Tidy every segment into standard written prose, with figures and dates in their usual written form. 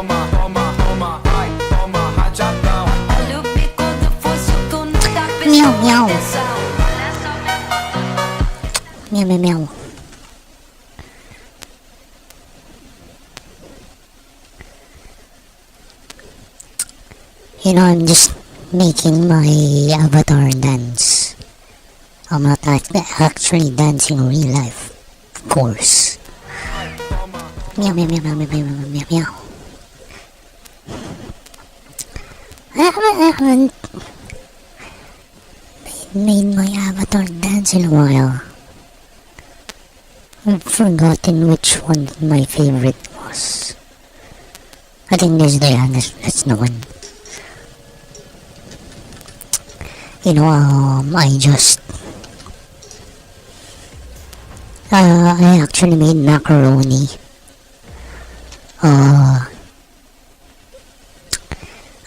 Meow meow. Meow meow meow. I'm just making my avatar dance. I'm not actually dancing in real life, of course. Meow meow meow meow meow meow meow meow. I haven't made my avatar dance in a while. I've forgotten which one my favorite was. I think this is that's the one. I actually made macaroni.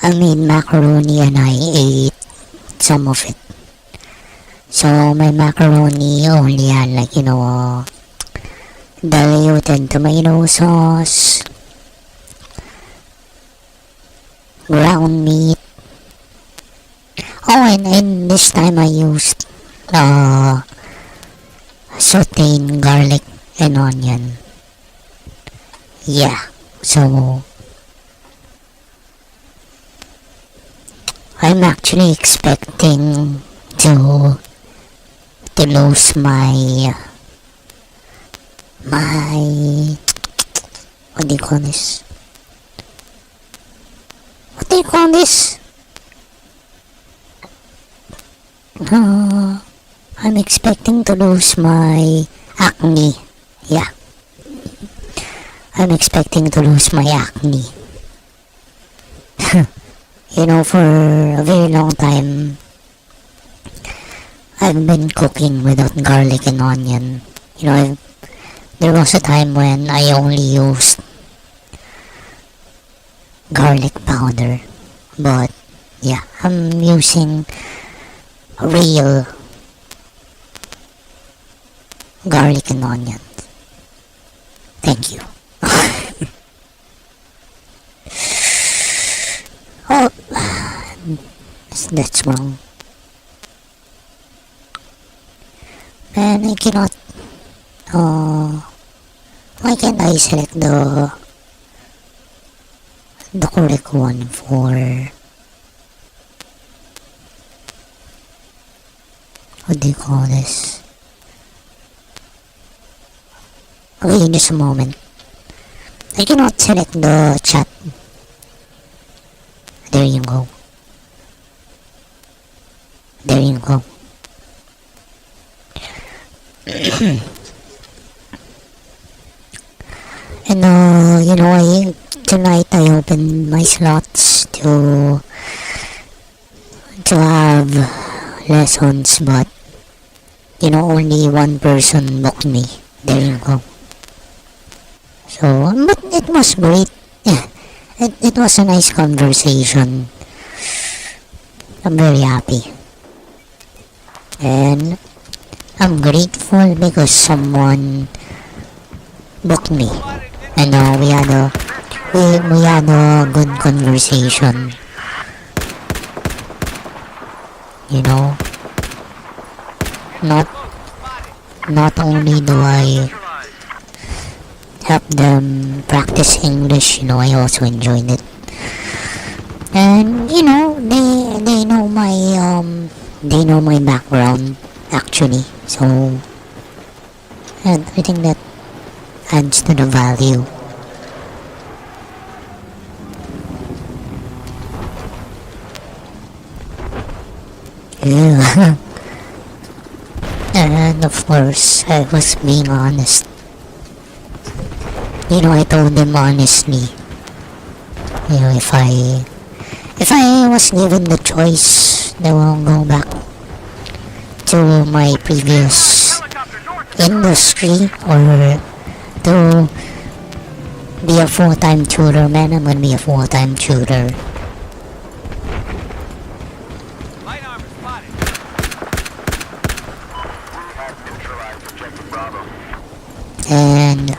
I made macaroni and I ate some of it. So my macaroni only had diluted tomato sauce, ground meat. Oh, and this time I used sauteed garlic and onion. Yeah, so I'm actually expecting to lose my what do you call this? What do you call this? I'm expecting to lose my acne. Yeah. I'm expecting to lose my acne. For a very long time, I've been cooking without garlic and onion. There was a time when I only used garlic powder. But, yeah, I'm using real garlic and onion. Thank you. Oh, that's wrong. And I cannot. Why can't I select the correct one for? What do you call this? Okay, just a moment. I cannot select the chat. There you go. There you go. And tonight I opened my slots to have lessons, but only one person booked me. There you go. So, but it was great. Yeah, it was a nice conversation. I'm very happy. And I'm grateful because someone booked me. And we had a good conversation. Not only do I help them practice English, I also enjoyed it. And they know my background actually. So and I think that adds to the value. Yeah. And of course, I was being honest. I told them honestly. If I was given the choice, I will go back to my previous industry or to be a full-time tutor. Man, I'm gonna be a full-time tutor. And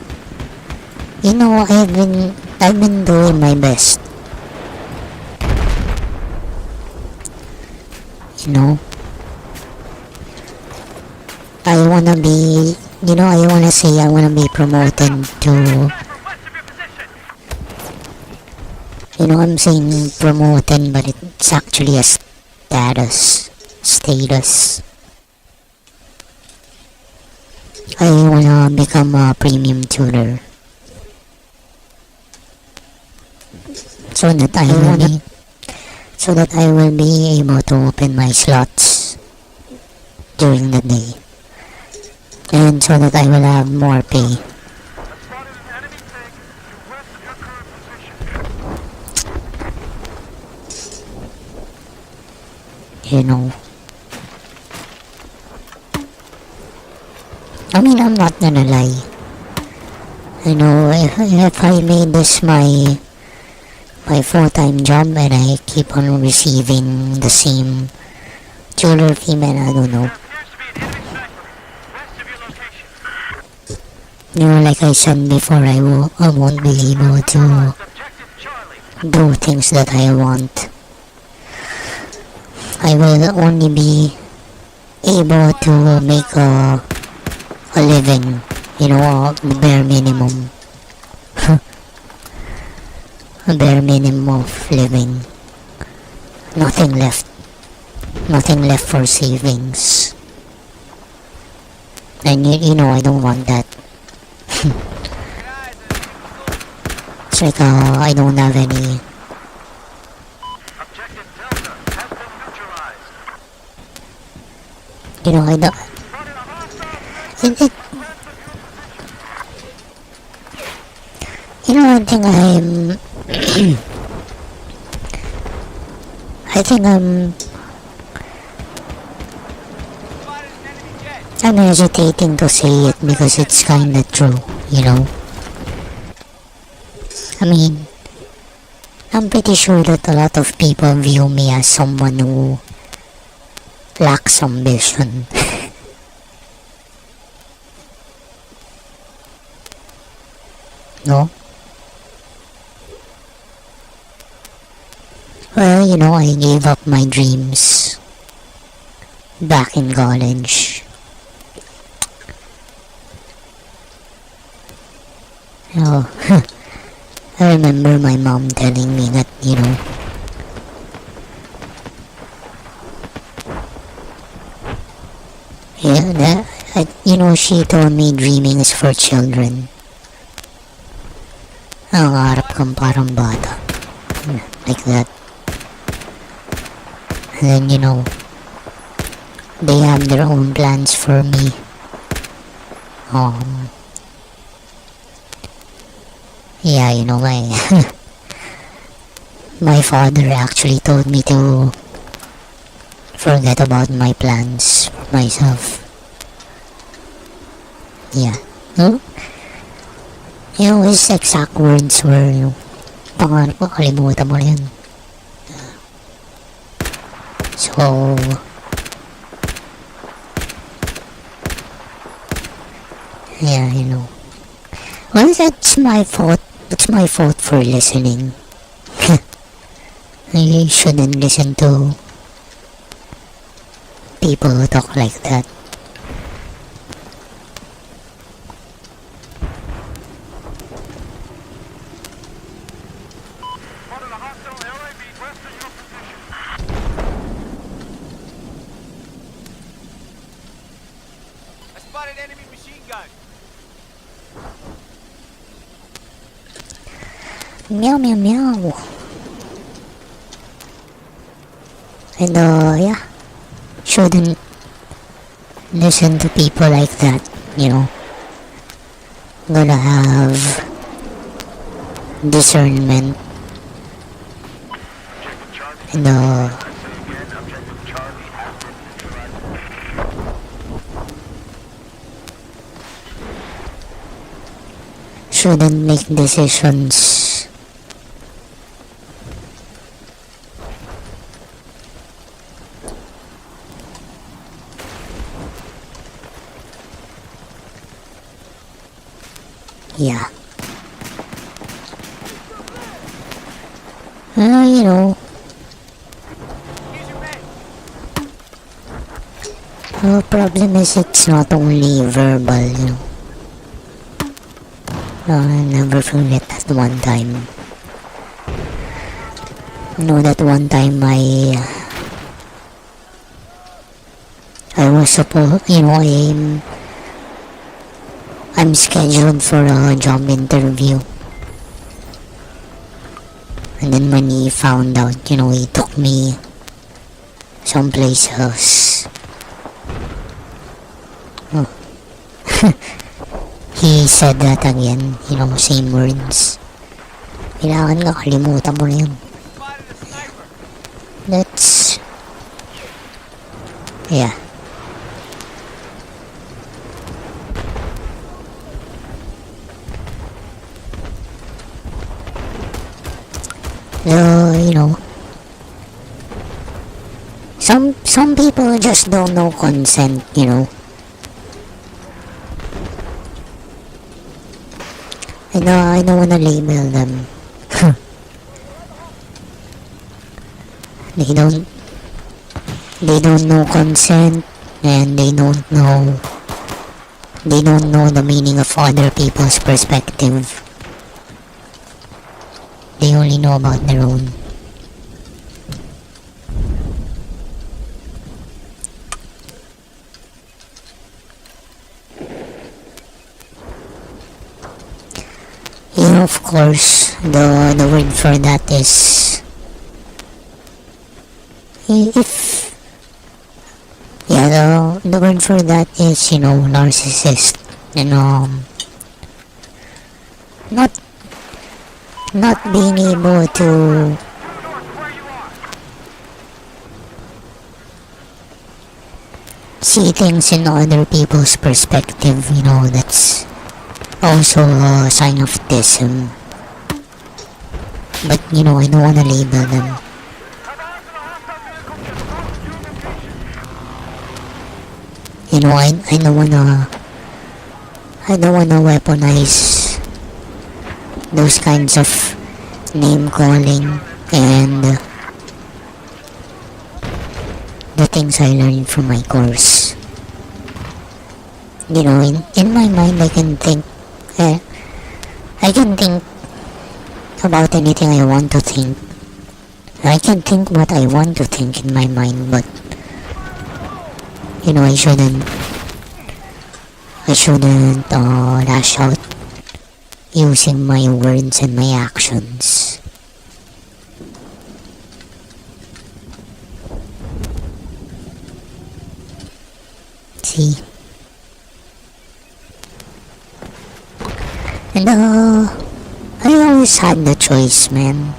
I've been I've been doing my best. You know, I wanna be, I wanna say I wanna be promoted to, I'm saying promoted, but it's actually a status. I wanna become a premium tutor. So that I will be able to open my slots during the day. And so that I will have more pay. You know. I mean, I'm not gonna lie. You know, if I made this my full-time job and I keep on receiving the same tutor fee, man, I don't know. You know, like I said before, I won't be able to do things that I want. I will only be able to make a living, the bare minimum. A bare minimum of living. Nothing left. Nothing left for savings. And I don't want that. It's like I don't have any. I don't. I think I'm hesitating to say it because it's kinda true, I mean, I'm pretty sure that a lot of people view me as someone who lacks ambition. No? Well, I gave up my dreams back in college. Oh, I remember my mom telling me that, she told me dreaming is for children. Nangangarap kang parang bata. Like that. And then, they have their own plans for me. Yeah, my father actually told me to forget about my plans for myself. Yeah. His exact words were, pangarap ko, kalimutan mo na yun. So, yeah, well, that's my fault. It's my fault for listening. You shouldn't listen to people who talk like that. Meow meow meow. And yeah, shouldn't listen to people like that, Gotta have discernment. And shouldn't make decisions yeah. You know, the problem is it's not only verbal, you know. I'll never forget that one time. You know, that one time I was supposed, you know, I'm scheduled for a job interview. And then when he found out, you know, he took me someplace else. Oh. He said that again, you know, same words. Kailangan nga, kalimutan mo na yun. That's... yeah. You know, some people just don't know consent, you know. I don't wanna label them. They don't know consent, and they don't know the meaning of other people's perspective. They only know about their own. You know, of course, the word for that is, if yeah, the word for that is, you know, narcissist. You know, not being able to see things in other people's perspective, you know, that's also a sign of autism. But, you know, I don't wanna label them. You know, I don't wanna weaponize those kinds of name calling and the things I learned from my course. You know, in my mind I can think about anything I want to think. I can think what I want to think in my mind, but you know, I shouldn't lash out using my words and my actions. See? And I always had the choice, man.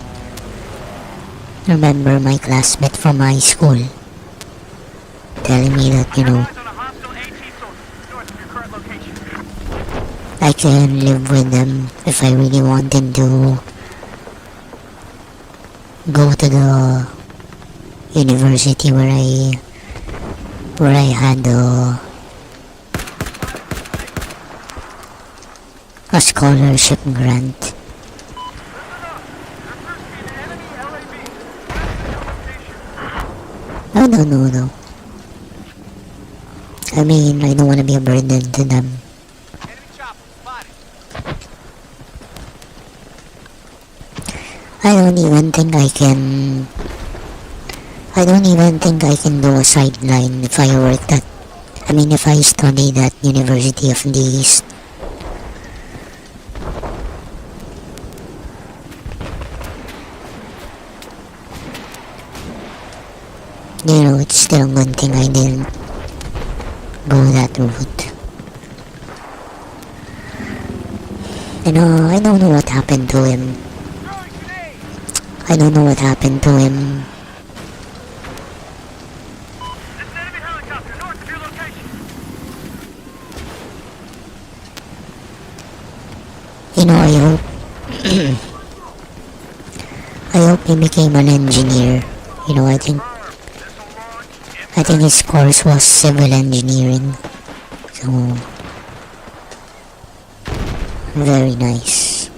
Remember my classmate from high school telling me that, you know, I can live with them if I really wanted to go to the university where I had a scholarship grant. No. I mean, I don't want to be a burden to them. I don't even think I can do a sideline if if I studied at University of the East. You know, it's still a good thing I didn't go that route. You know, I don't know what happened to him. I don't know what happened to him. You know, I hope he became an engineer. You know, I think his course was civil engineering. So, very nice.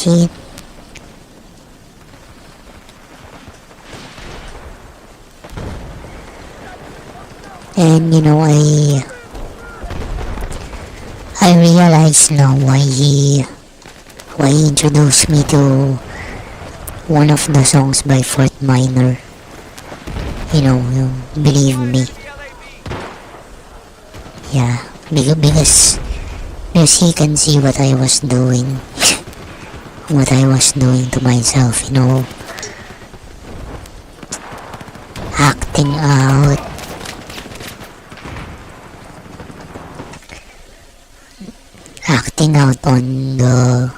see it. And I realize now why he introduced me to one of the songs by Fort Minor. Believe me. Yeah, because he can see what I was doing, what I was doing to myself, acting out, on the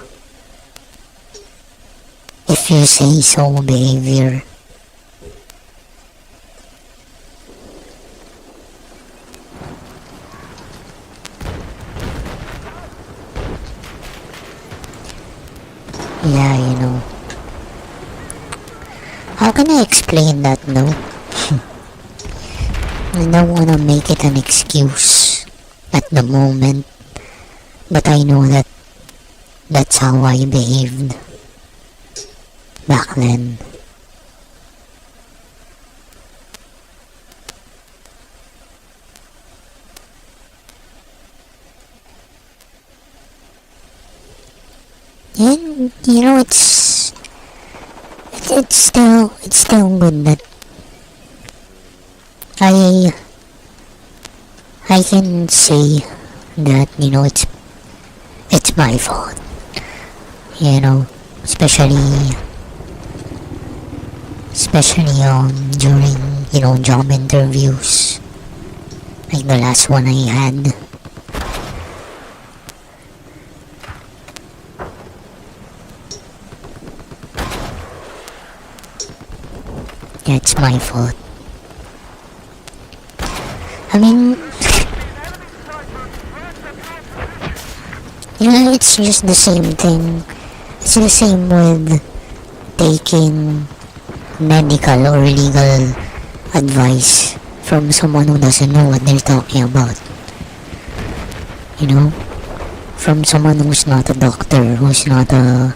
if you say so behavior. Yeah, how can I explain that, no? I don't wanna make it an excuse at the moment, but I know that that's how I behaved back then. And it's still good that I I can say that it's my fault. Especially during job interviews like the last one I had. Yeah, it's my fault. I mean, it's just the same thing. It's the same with taking medical or legal advice from someone who doesn't know what they're talking about. From someone who's not a doctor, who's not a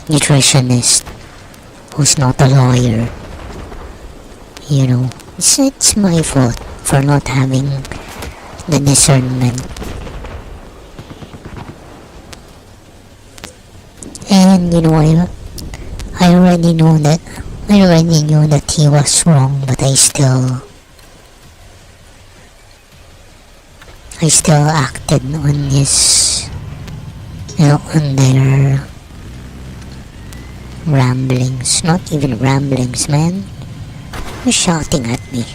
nutritionist, who's not a lawyer. It's my fault for not having the discernment. And I already knew that he was wrong, but I still acted on his on their ramblings. Not even ramblings, man. You're shouting at me.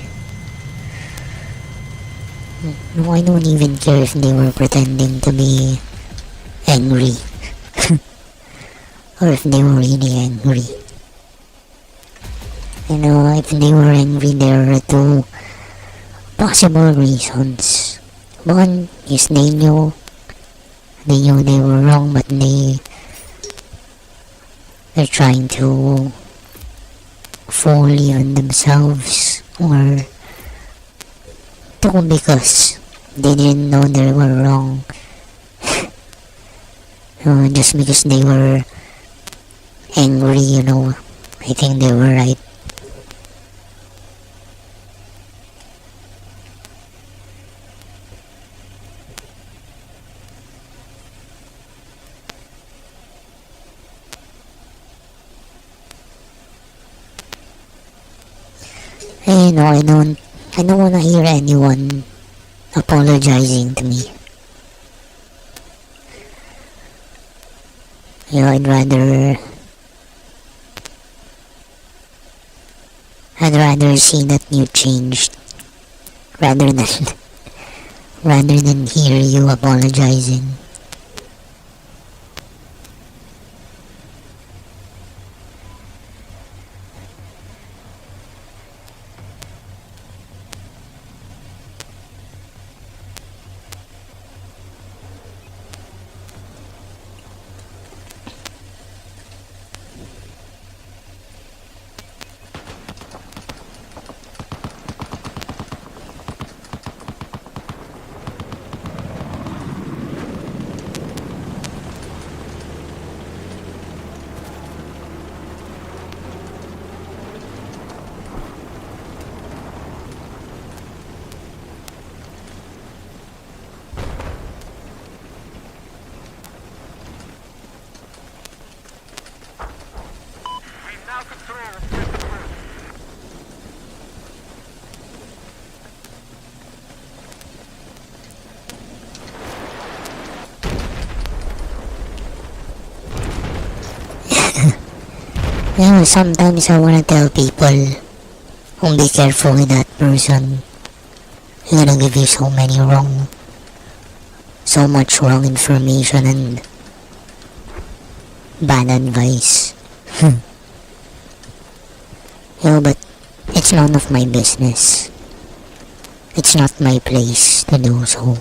No, I don't even care if they were pretending to be angry or if they were really angry. If they were angry, there are two possible reasons. One is they knew they were wrong, but they're trying to fully on themselves, or two, because they didn't know they were wrong. Just because they were angry, I think they were right. I don't wanna hear anyone apologizing to me. I'd rather see that you changed rather than hear you apologizing. Sometimes I wanna tell people, be careful with that person. He's gonna give you so much wrong information and bad advice. But it's none of my business. It's not my place to do so.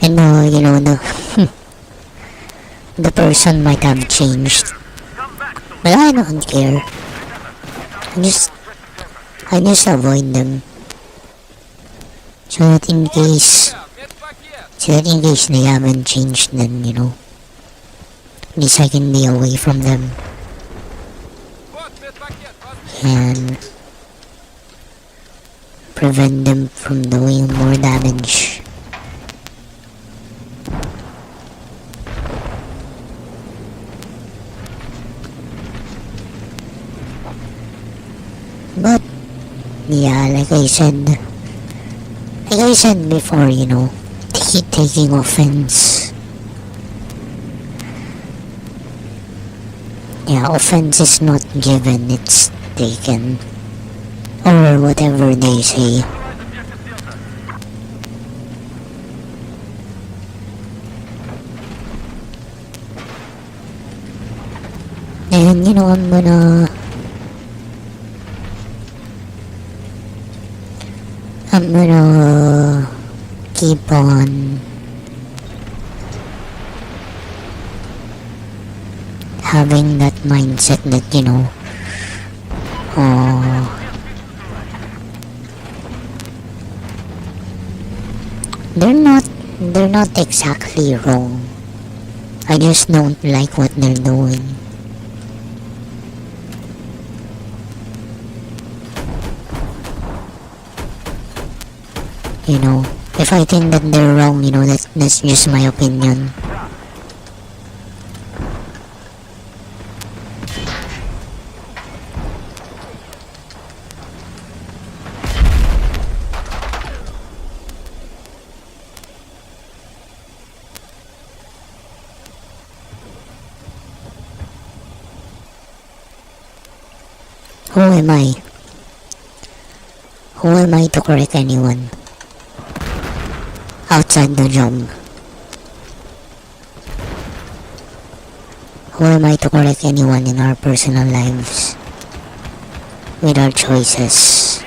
And the person might have changed, but I don't care. I just avoid them, so that in case they haven't changed, then at least I can be away from them and prevent them from doing more damage. But yeah, like I said before, taking offense. Yeah, offense is not given, it's taken. Or whatever they say. And I'm gonna keep on having that mindset that they're not exactly wrong. I just don't like what they're doing. If I think that they're wrong, that's just my opinion. Who am I? Who am I to correct anyone outside the job? Who am I to correct anyone in our personal lives with our choices?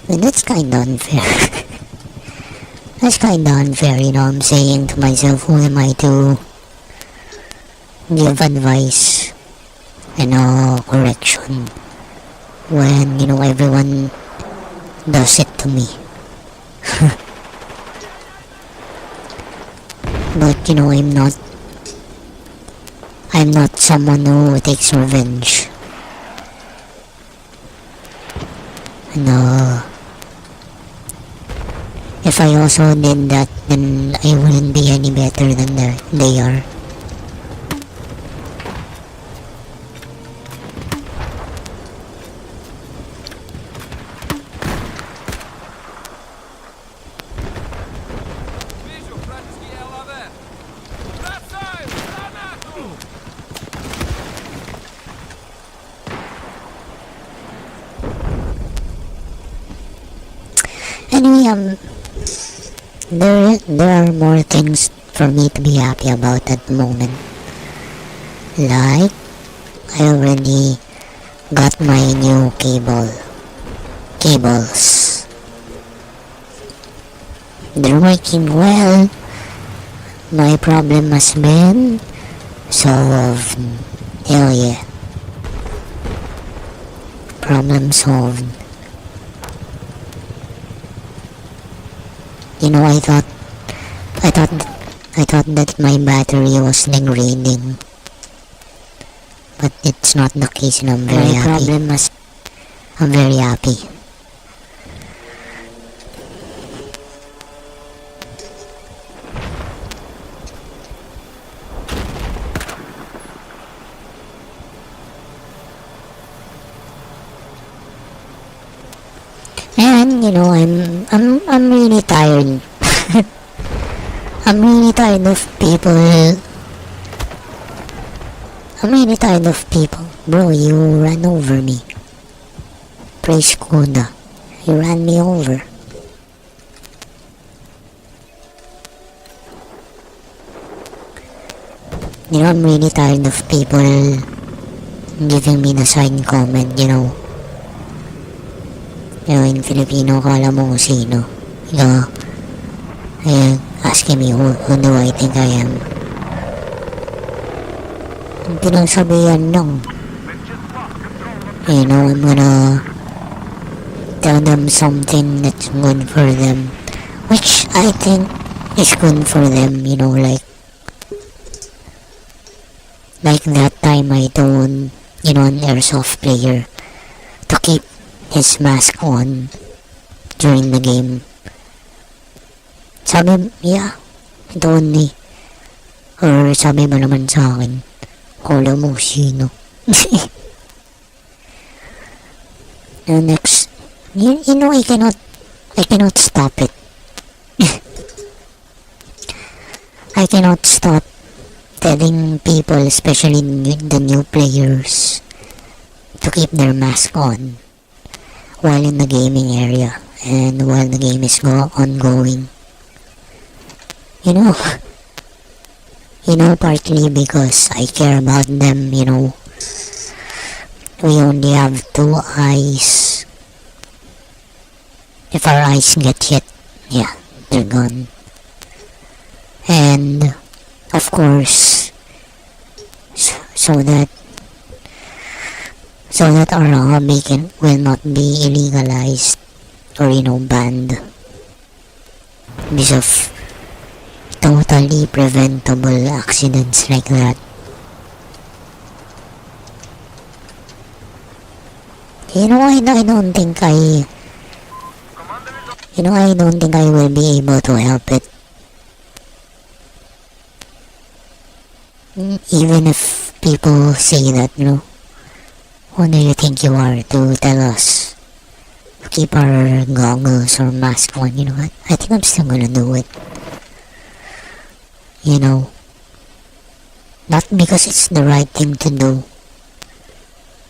And that's kinda unfair. That's kinda unfair, I'm saying to myself, who am I to give advice and correction when, everyone does it to me. But, I'm not someone who takes revenge. And, if I also did that, then I wouldn't be any better than they are. Anyway, there are more things for me to be happy about at the moment. Like, I already got my new cables. They're working well. My problem has been solved. Hell yeah. Problem solved. I thought that my battery was degrading. but it's not the case, and I'm very happy. I'm very happy. And I'm really tired. I'm really tired of people. I'm really tired of people. Bro, you ran over me. Praise Koda. You ran me over. I'm really tired of people giving me the side comment, in Filipino, kala mo kung sino. Asking me who do I think I am. Ang pinagsabihan lang. I'm gonna tell them something that's good for them. Which I think is good for them, like that time I told, an airsoft player to keep his mask on during the game. Sabi, yeah, ito only. Or sabi ba naman sa akin, kala mo sino. Next, I cannot stop it. I cannot stop telling people, especially the new players, to keep their mask on while in the gaming area and while the game is ongoing. Partly because I care about them, we only have two eyes. If our eyes get hit, yeah, they're gone. And of course, so that our hobby will not be illegalized or banned because of totally preventable accidents like that. I don't think I will be able to help it. Even if people say that, who do you think you are to tell us to keep our goggles or mask on? What? I think I'm still gonna do it. Not because it's the right thing to do,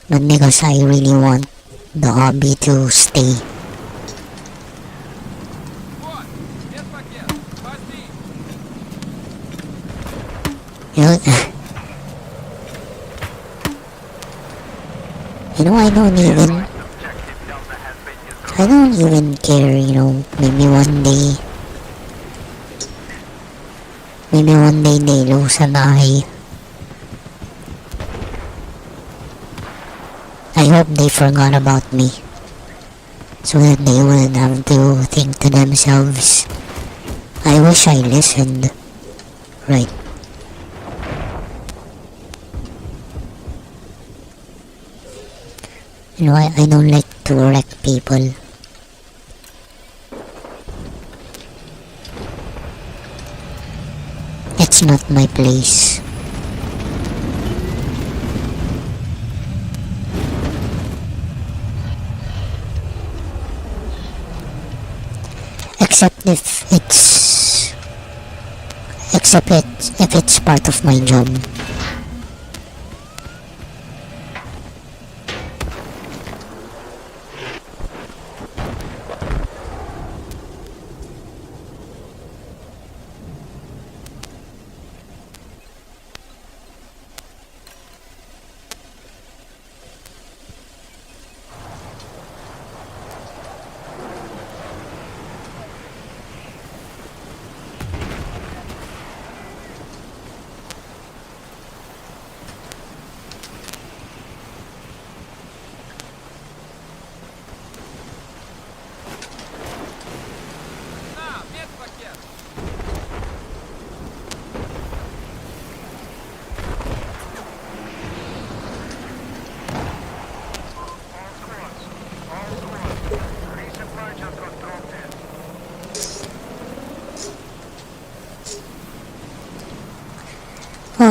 but because I really want the hobby to stay. I don't even care, maybe one day they lose an eye. I hope they forgot about me, so that they wouldn't have to think to themselves, I wish I listened, right? I don't like to wreck people. It's not my place. Except if it's part of my job.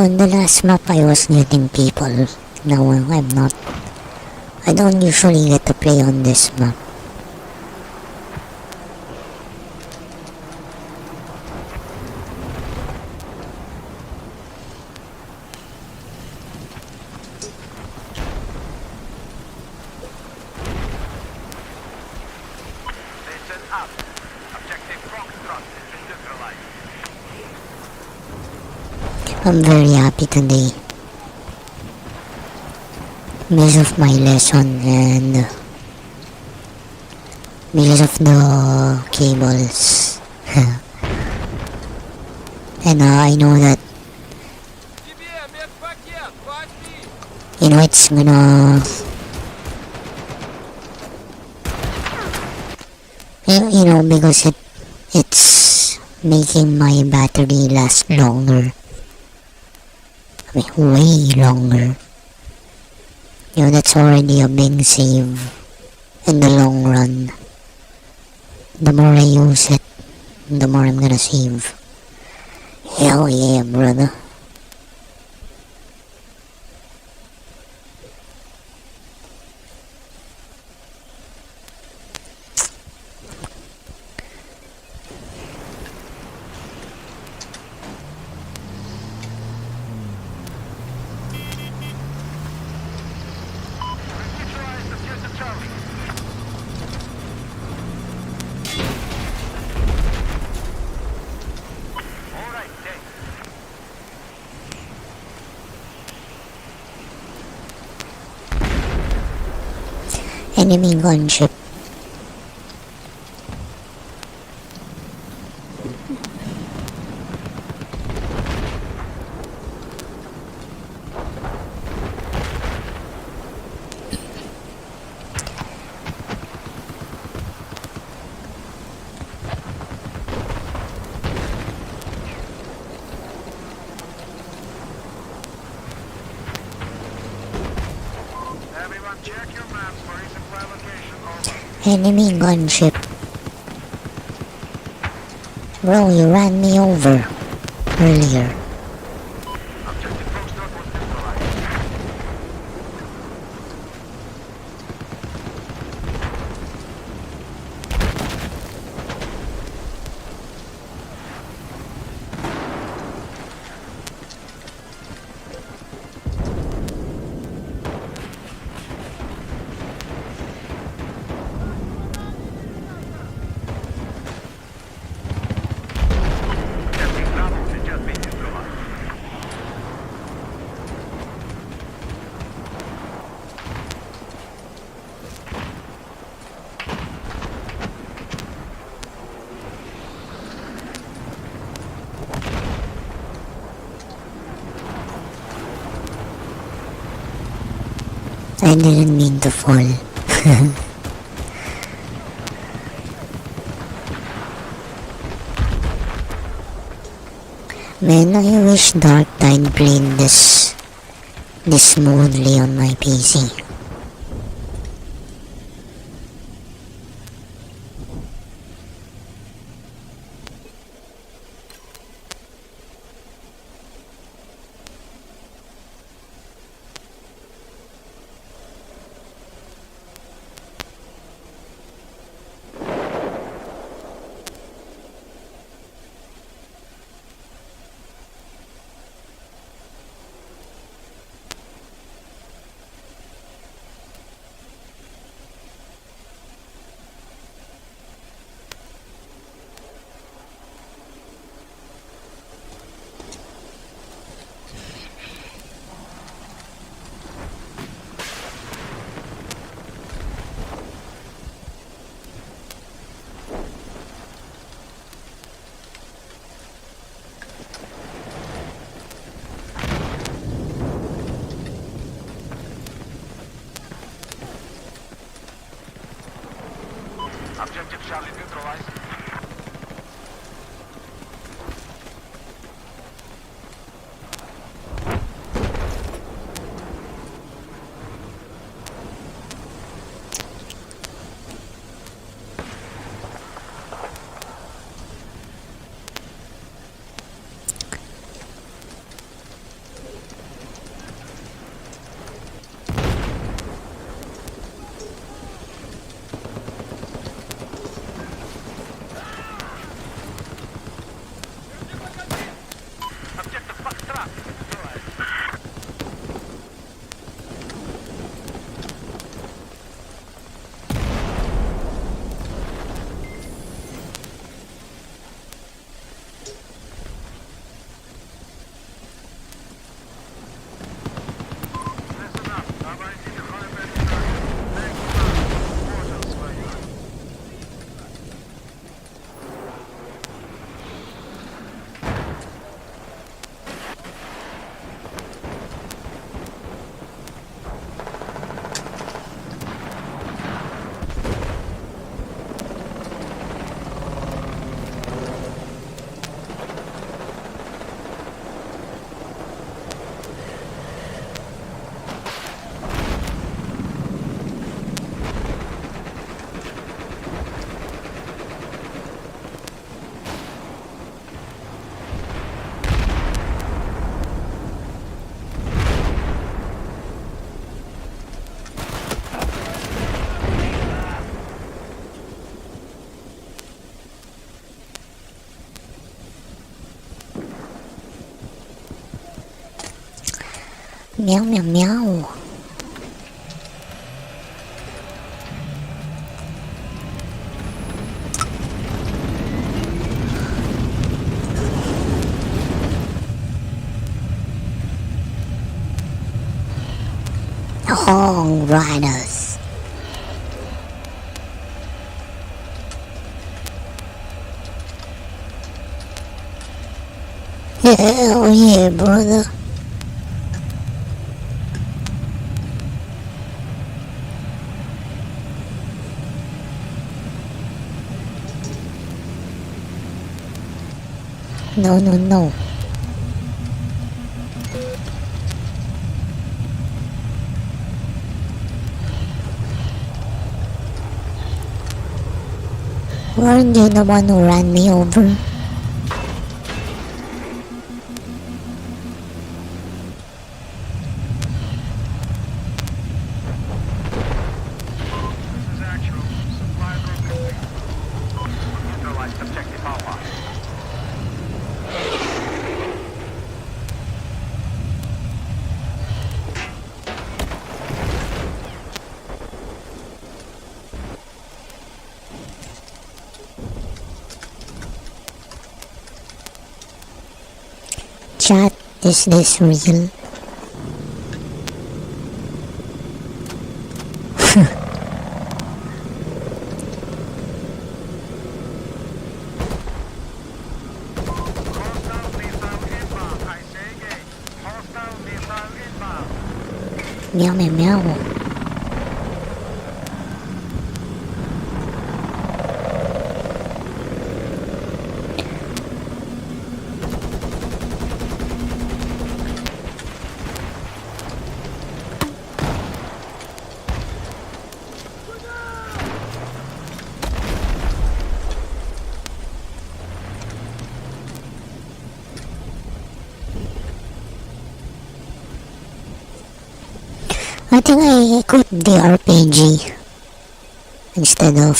On the last map I was getting people. No, I'm not. I don't usually get to play on this map. I'm very happy today because of my lesson and because of the cables. And I know that it's gonna because it's making my battery last longer. I mean, way longer. That's already a big save in the long run. The more I use it, the more I'm gonna save. Hell yeah, brother. Enemy gunship. Enemy gunship. Bro, you ran me over earlier. I didn't mean to fall. Man, I wish Dark Tide played this smoothly on my PC. Objective Charlie neutralized. Meow meow meow. Oh, riders. Hell yeah, brother. No, no, no. Weren't you the one who ran me over? Chat, is this real? Meow meow meow. I think I equipped the RPG instead of,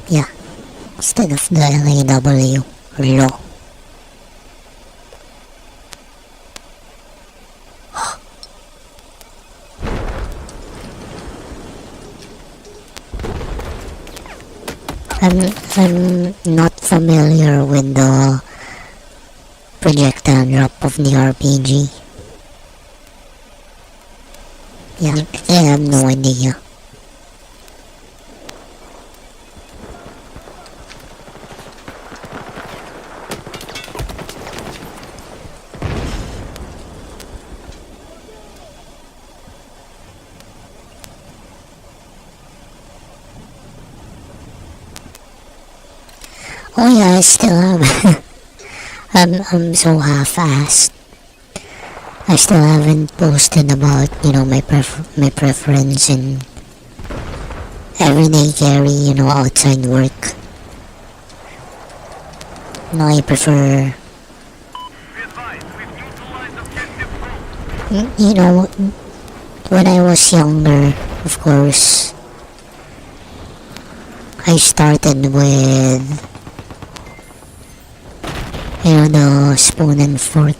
yeah, instead of the LAW law. I'm not familiar with the projectile drop of the RPG. Yeah, I have no idea. Oh yeah, I still have. I'm so half-assed. I still haven't posted about, my preference in everyday carry, outside work. No, I prefer, when I was younger, of course, I started with, the spoon and fork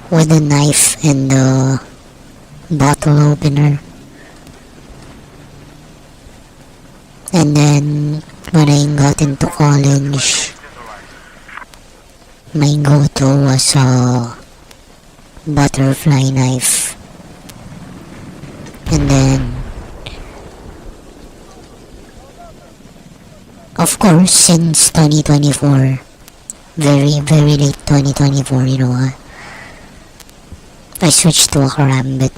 with a knife and the bottle opener. And then when I got into college, my go-to was a butterfly knife. And then, of course, since 2024, very, very late 2024, I switched to a karambit.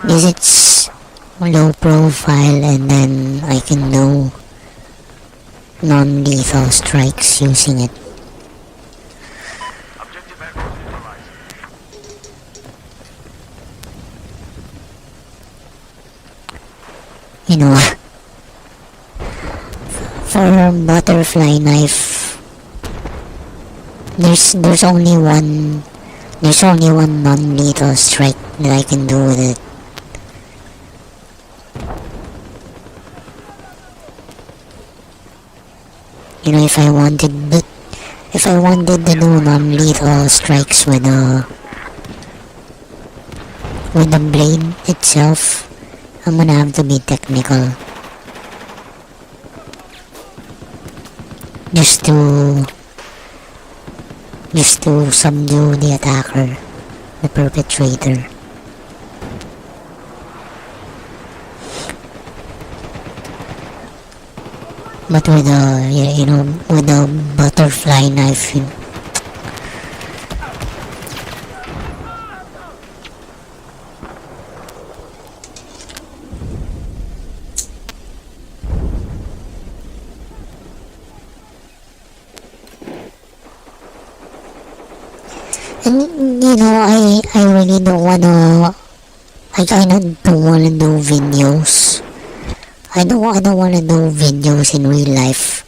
Because it's low profile and then I can do non-lethal strikes using it. For butterfly knife, there's only one non-lethal strike that I can do with it. if I wanted to, if I wanted to do non-lethal strikes with the blade itself, I'm gonna have to be technical. Just to subdue the attacker, the perpetrator. But with with a butterfly knife, and I really don't wanna. I kinda don't wanna do videos. I don't wanna do videos in real life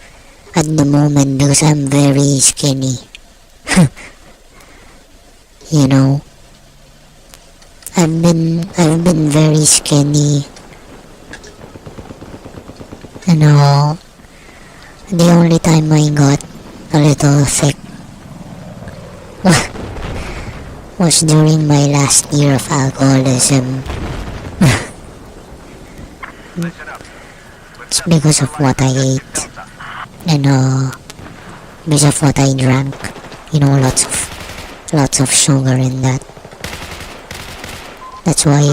at the moment because I'm very skinny. you know, I've been very skinny. The only time I got a little thick was during my last year of alcoholism. It's because of what I ate and because of what I drank. Lots of sugar in that. That's why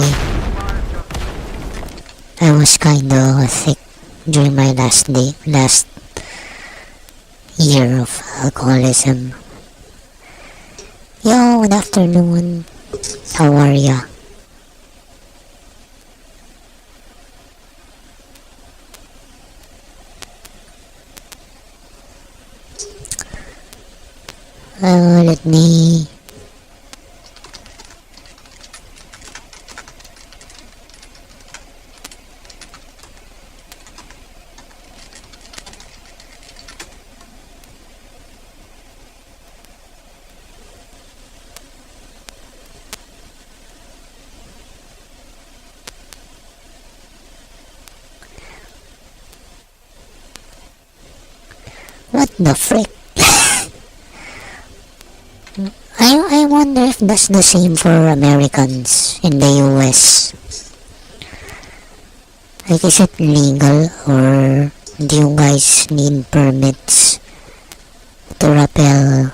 I was kinda thick during my last year of alcoholism. Yo, good afternoon. How are ya? Let me what the frick? I wonder if that's the same for Americans in the US. Like, is it legal or do you guys need permits to rappel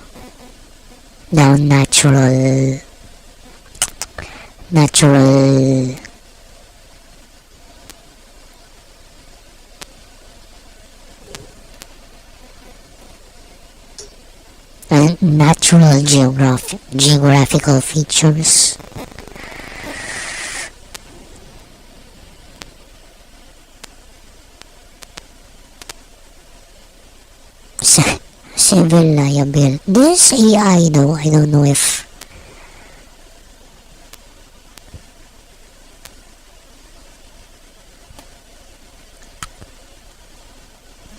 down natural natural geographical features? Civil liability. This AI though, I don't know if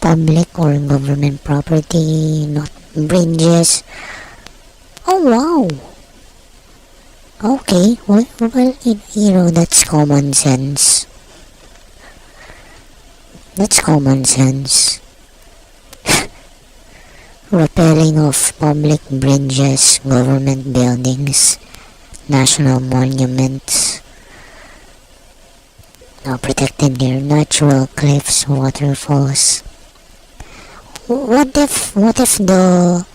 public or government property, not bridges. Oh wow. Okay, well, that's common sense. That's common sense. Repairing of public bridges, government buildings, national monuments, protected near natural cliffs, waterfalls. What if the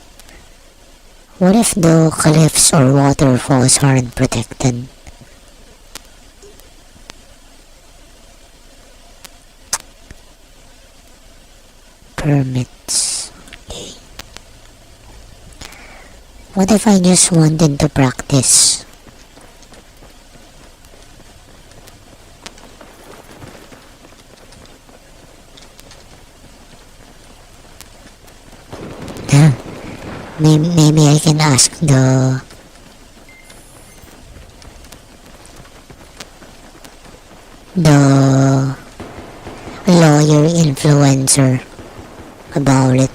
cliffs or waterfalls aren't protected? Permits. Okay. What if I just wanted to practice? Maybe I can ask the lawyer influencer about it.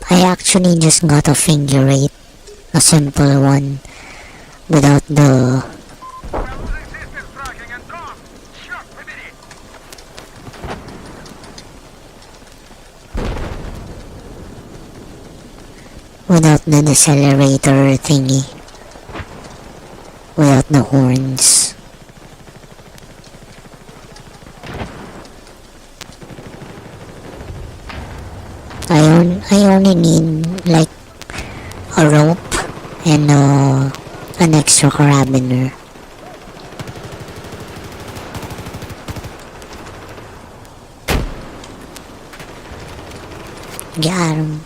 I actually just got a figure eight, a simple one, without the without the decelerator thingy, without the horns. I only need like a rope and an extra carabiner. Got him.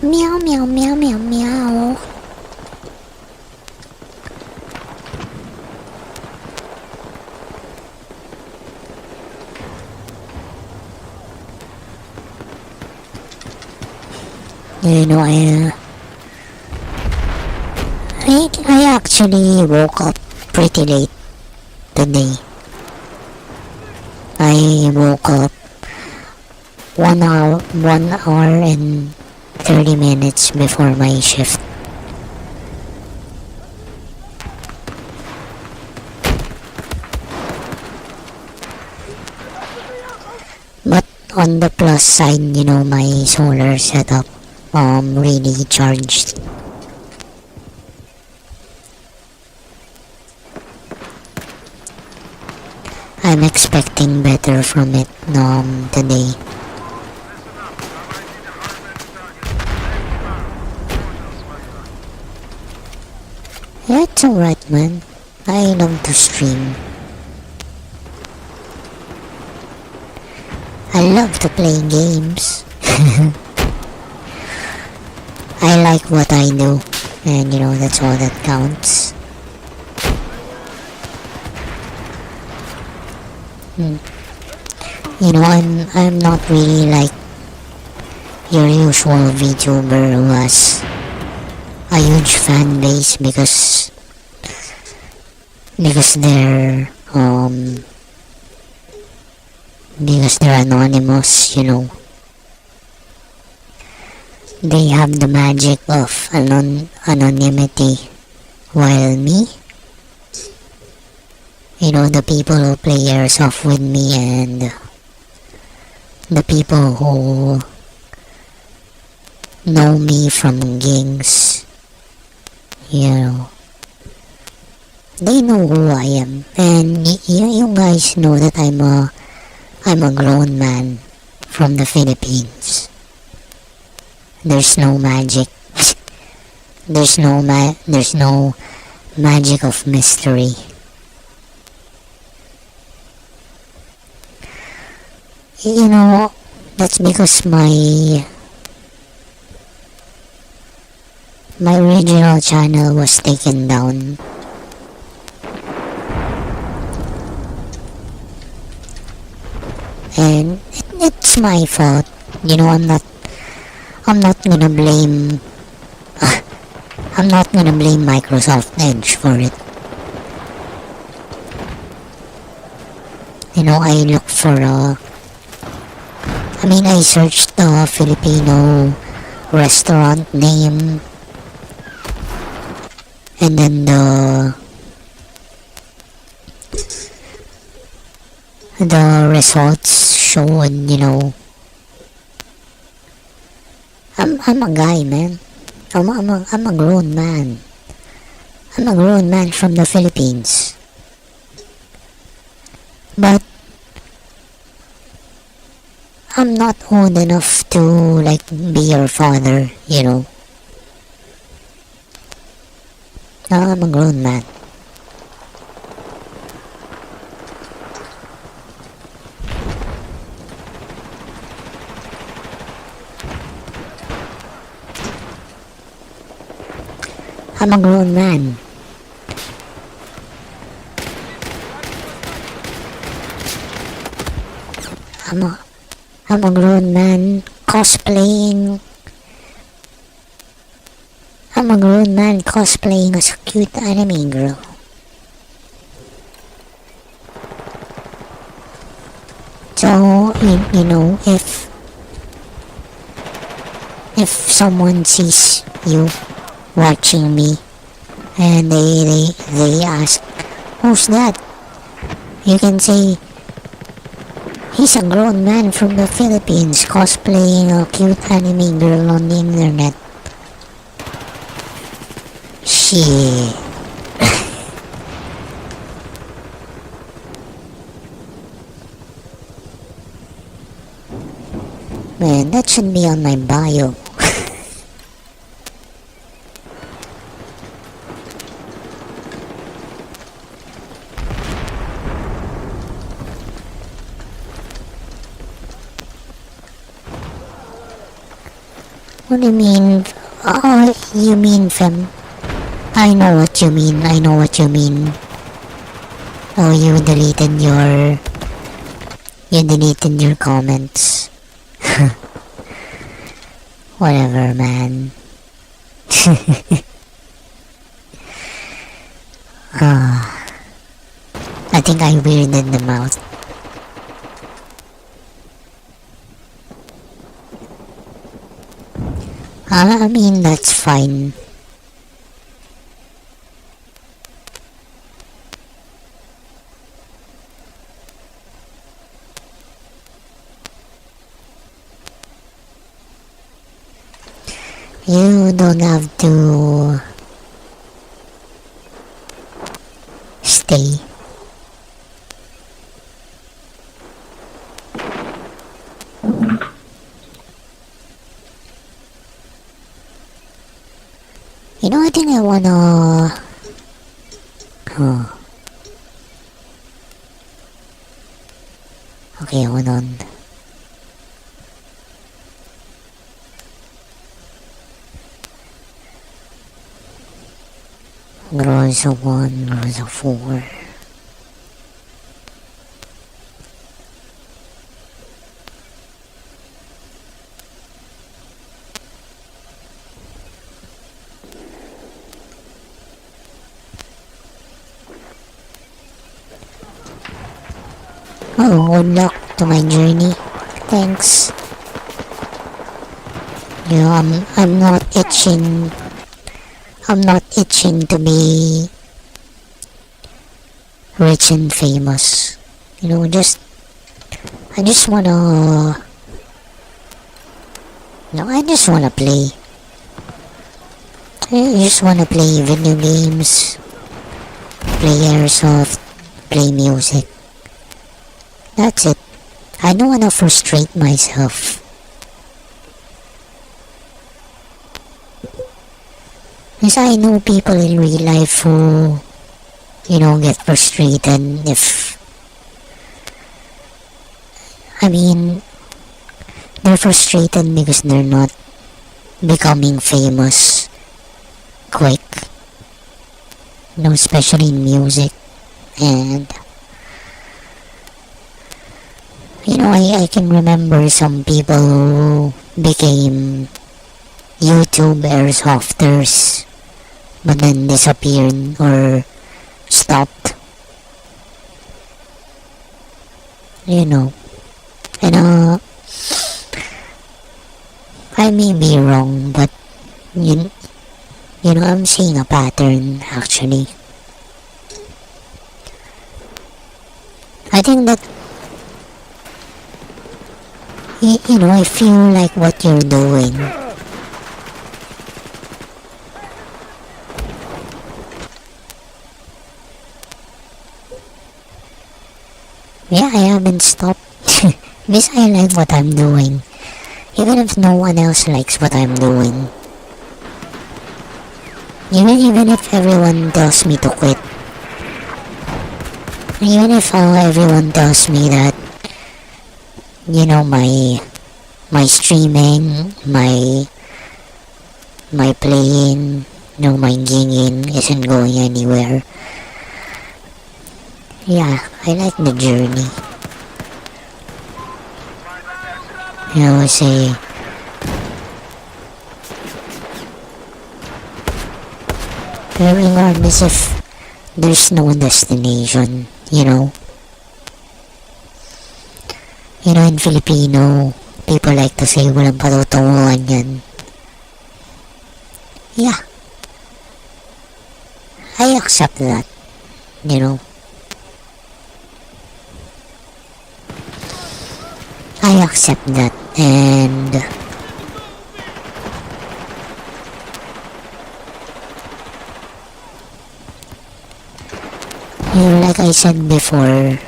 Meow meow meow meow meow. You know, I actually woke up pretty late today. I woke up 1 hour and 30 minutes before my shift. But on the plus side, you know, my solar setup really charged. I'm expecting better from it today. Yeah, it's alright, man. I love to stream. I love to play games. I like what I do, and you know, that's all that counts. You know, I'm not really like your usual VTuber who has a huge fan base because they're anonymous, you know. They have the magic of anonymity, while me, you know, the people who play airsoft with me and the people who know me from gigs, you know, they know who I am, and you guys know that I'm a grown man from the Philippines. There's no magic. There's no magic of mystery. You know, that's because my original channel was taken down. And it's my fault. You know, I'm not gonna blame I'm not gonna blame Microsoft Edge for it. You know, I searched the Filipino restaurant name, and then the results showed, you know, I'm a guy, man. I'm a grown man. I'm a grown man from the Philippines. But I'm not old enough to like be your father, you know. No, I'm a grown man. I'm a grown man. I'm a, I'm a grown man cosplaying. I'm a grown man cosplaying as a cute anime girl. So, you know, if someone sees you watching me and they ask, who's that? You can say, he's a grown man from the Philippines cosplaying a cute anime girl on the internet. Shit. Man, that should be on my bio. What do you mean? Oh, you mean fem? I know what you mean. I know what you mean. Oh, you deleted your comments. Whatever, man. I think I weirded them out. I mean, that's fine. You don't have to stay. You know, I think I wanna... Oh. Okay, hold on. Groza 1, Groza 4. Oh, good luck to my journey. Thanks. You know, I'm not itching. I'm not itching to be rich and famous. You know, I just wanna, I just wanna play. I just wanna play video games, play airsoft, play music. That's it. I don't wanna frustrate myself. Because I know people in real life who, you know, get frustrated if... I mean, they're frustrated because they're not becoming famous quick. You know, especially in music. And... You know, I can remember some people who became YouTube airsofters but then disappeared or stopped. You know. And I may be wrong, but you know, I'm seeing a pattern actually. I think that you know, if you like what you're doing, yeah, I haven't stopped because I like what I'm doing, even if no one else likes what I'm doing. Even if everyone tells me to quit, even if everyone tells me that, you know, my streaming, my playing No, my ginging isn't going anywhere. Yeah, I like the journey. Say, regardless if there's no destination, in Filipino, people like to say walang patutunguhan yan. Yeah, I accept that, I accept that, and like I said before,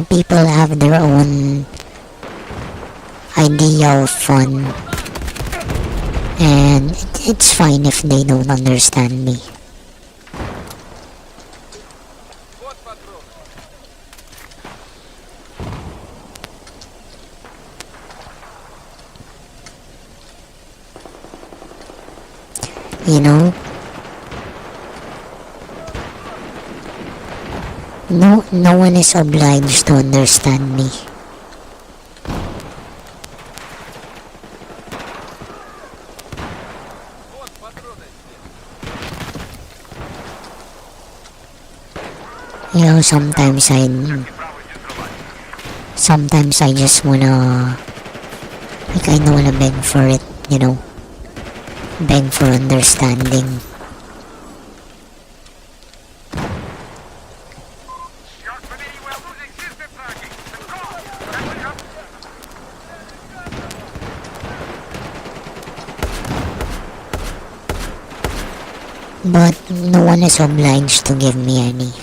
people have their own idea of fun, and it's fine if they don't understand me. No one is obliged to understand me. Sometimes I just wanna, I kinda wanna beg for it, beg for understanding. But no one is obliged to give me any.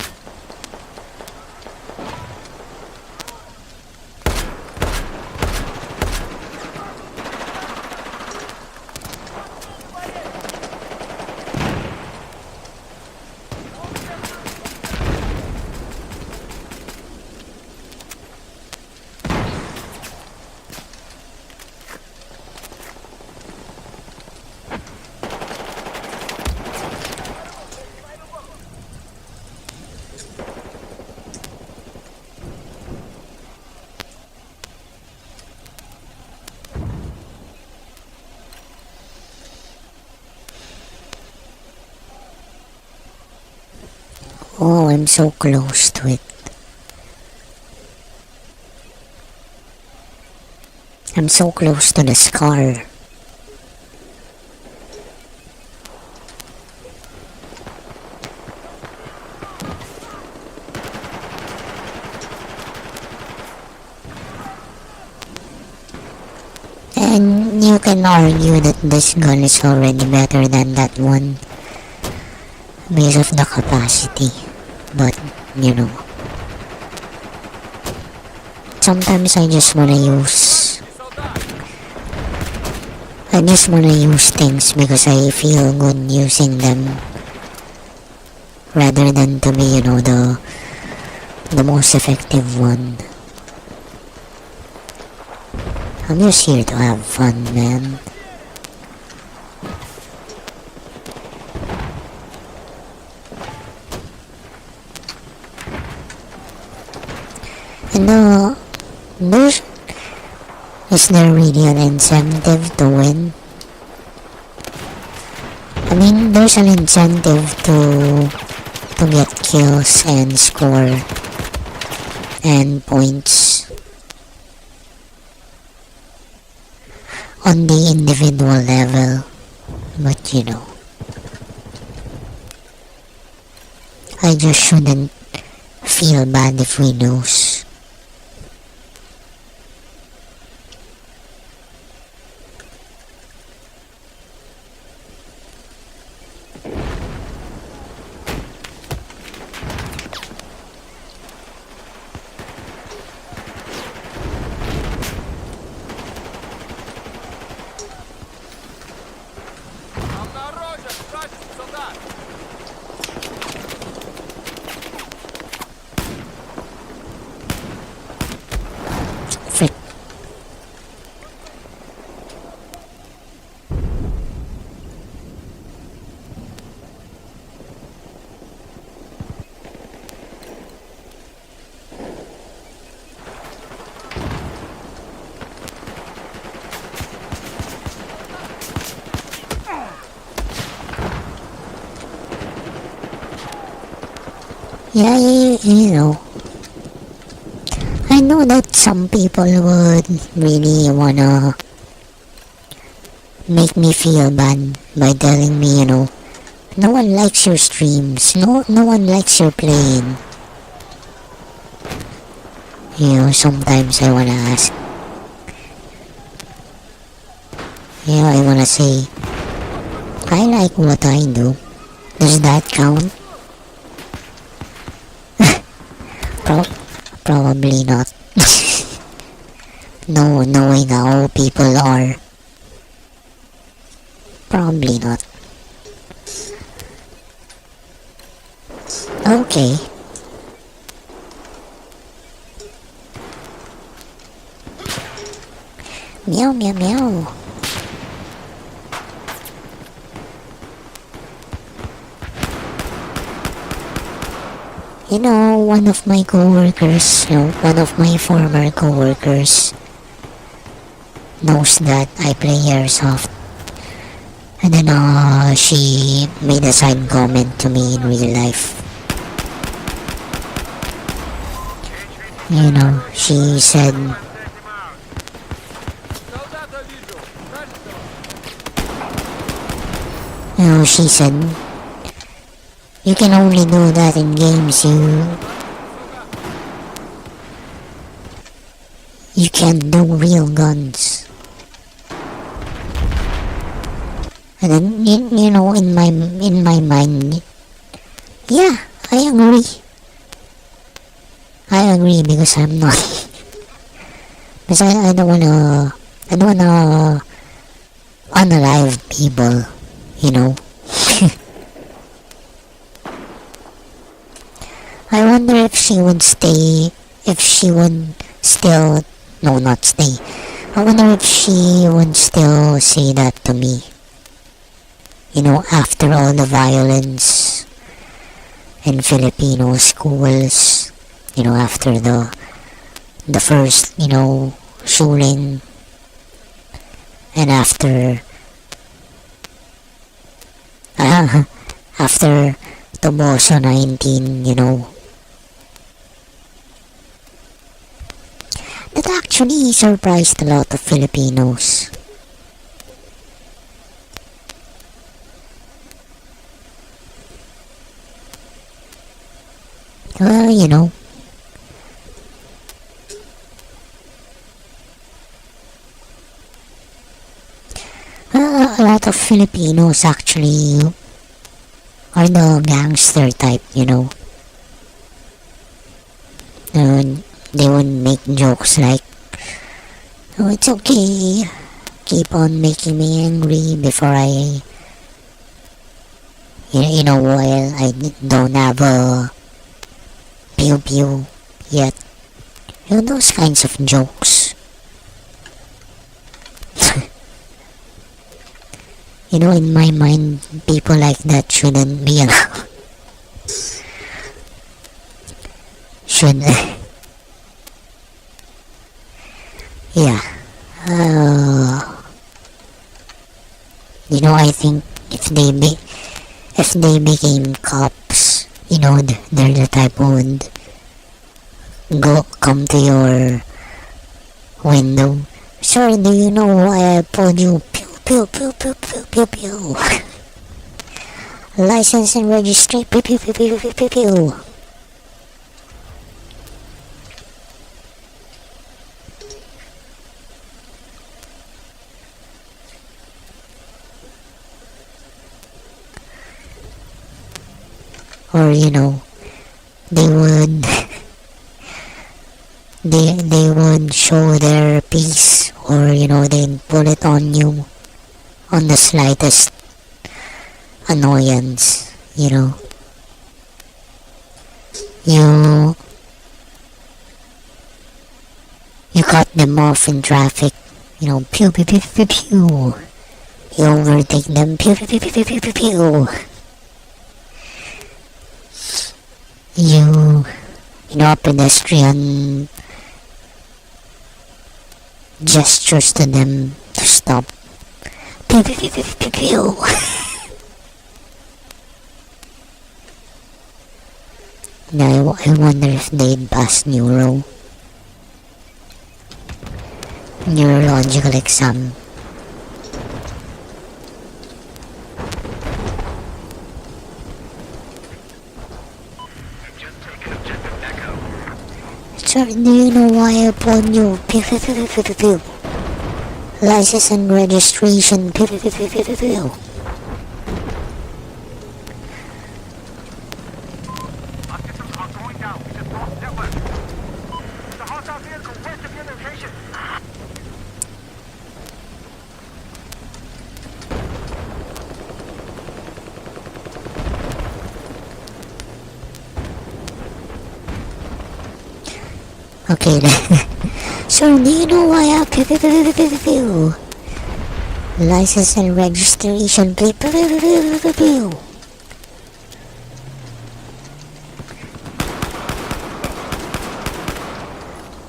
Oh, I'm so close to it. I'm so close to the scar. And you can argue that this gun is already better than that one because of the capacity. But, sometimes I just wanna use things because I feel good using them rather than to be, the most effective one. I'm just here to have fun, man. And is there really an incentive to win? I mean, there's an incentive to get kills and score and points on the individual level, but I just shouldn't feel bad if we lose. Yeah, you know, I know that some people would really wanna make me feel bad by telling me, no one likes your streams, no one likes your playing. Sometimes I wanna ask, I wanna say, I like what I do. Does that count? Pro- Probably not. No, knowing how people are. Probably not. Okay. Meow meow meow. One of my coworkers, one of my former coworkers knows that I play airsoft. And then she made a side comment to me in real life. She said, she said, you can only do that in games. You can't do real guns. And then in my mind, yeah, I agree. I agree because I'm not. Because I don't wanna unalive people. I wonder if she would stay, if she would still, no, not stay. I wonder if she would still say that to me. After all the violence in Filipino schools, after the first, shooting, and after Toboso 19, that actually surprised a lot of Filipinos. Well, a lot of Filipinos actually are the gangster type, they would make jokes like, oh, it's okay, keep on making me angry before while I don't have a pew pew yet. Those kinds of jokes. In my mind, people like that shouldn't be allowed. Should. Yeah. I think if they became cops, they're the type who would come to your window. Sir, do you know why I pulled you? Pew pew pew pew pew pew. License and registry. Pew pew pew pew pew pew pew. Or they would they would show their piece, or they'd pull it on you on the slightest annoyance. You cut them off in traffic, pew pew pew pew pew. You overtake them, pew pew pew pew pew pew pew. A pedestrian gestures to them to stop. Pew pew pew pew pew pew. Now I wonder if they'd pass neurological exam. Sir, do you know why I pulled you? Pew, pew, pew, pew, pew, pew. License and registration. Pew, pew, pew, pew, pew, pew, pew. Okay, sir, do you know why I pew, pew, pew, pew, pew, pew, pew. License and registration. Pew, pew, pew, pew, pew, pew, pew.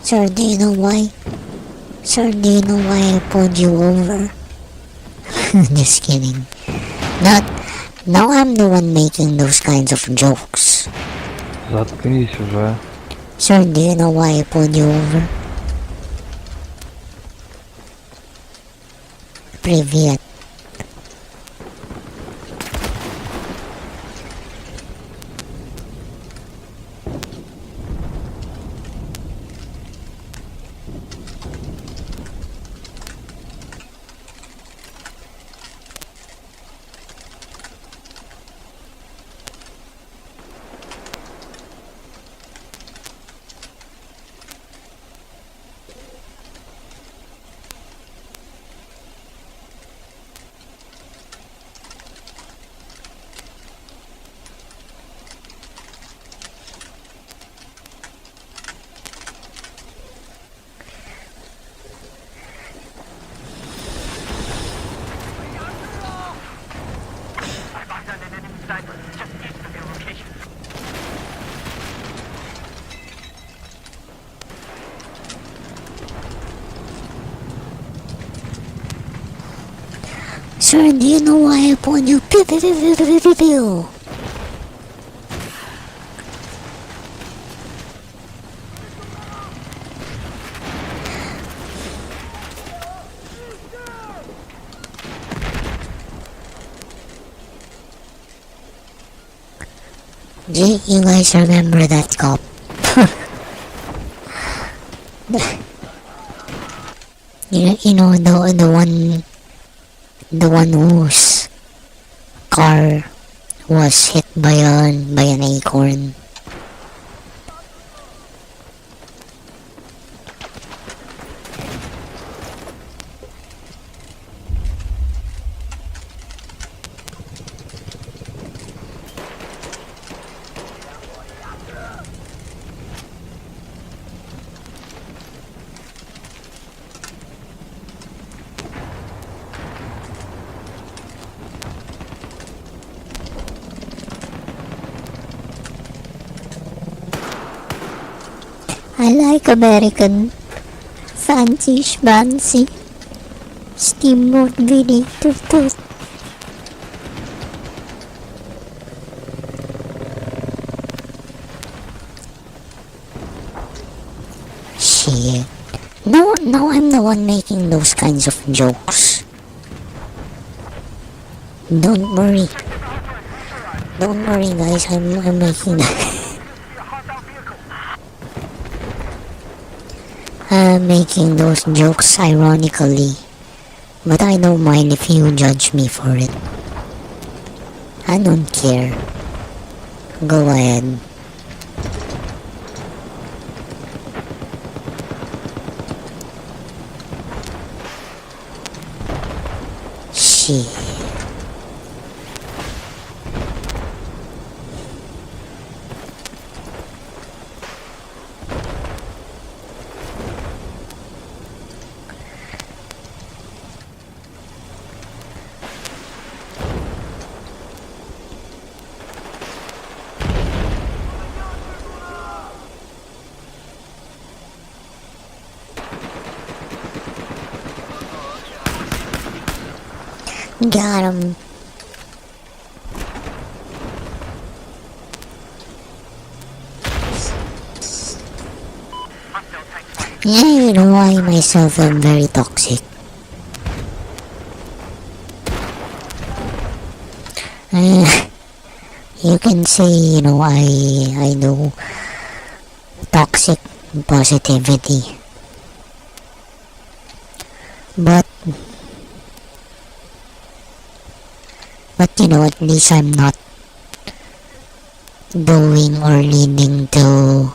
Sir, do you know why? Sir, do you know why I pulled you over? Just kidding. Not. Now I'm the one making those kinds of jokes. Заткнись уже. Sir, do you know why I pulled you over? Привет. Sir, do you know why I pulled you? Pew, pew, pew, pew, pew, pew, pew. Do you guys remember that cop? you know the one whose car was hit by an acorn. I like American fancy schmancy steamboat vinegar toast. Shit. No, I'm the one making those kinds of jokes. Don't worry. Don't worry, guys. I'm making that. I'm making those jokes ironically, but I don't mind if you judge me for it. I don't care. Go ahead. Shit. Got him. Yeah, you know, I myself am very toxic. Uh, you can say, you know, I do toxic positivity. But you know, at least I'm not doing or leading to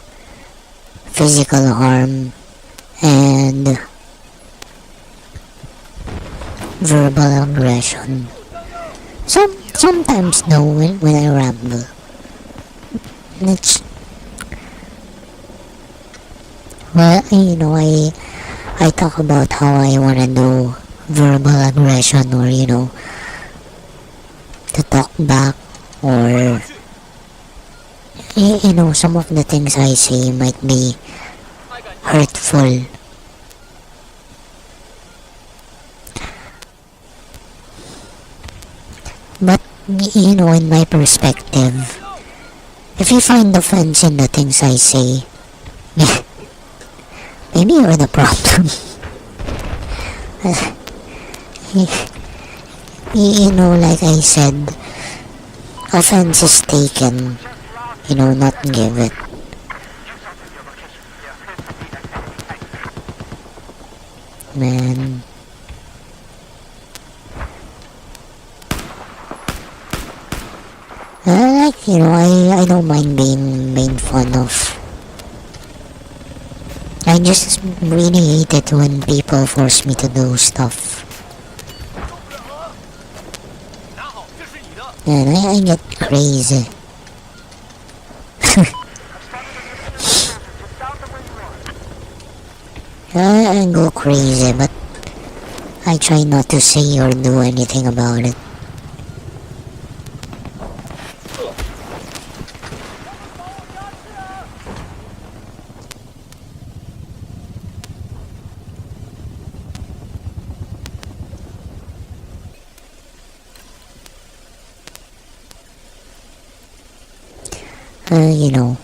physical harm and verbal aggression. Sometimes though when I ramble, it's well, you know, I talk about how I wanna do verbal aggression, or you know, to talk back, or you know, some of the things I say might be hurtful. But you know, in my perspective, if you find offense in the things I say, maybe you're the problem. You know, like I said, offense is taken, you know, not give it. Man. Like, you know, I don't mind being made fun of. I just really hate it when people force me to do stuff. And I get crazy. I go crazy, but I try not to say or do anything about it. You know.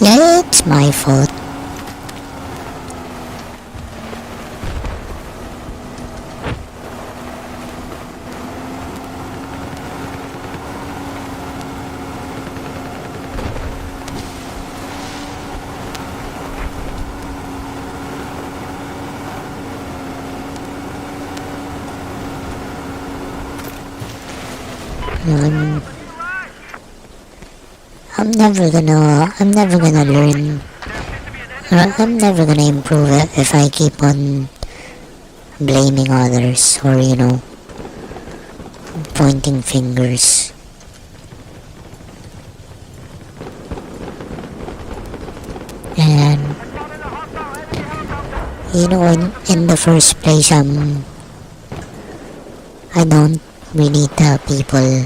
Yeah, it's my fault. Um, I'm never gonna learn. I'm never gonna improve it if I keep on blaming others, or you know, pointing fingers. And you know, in the first place, I don't really tell people.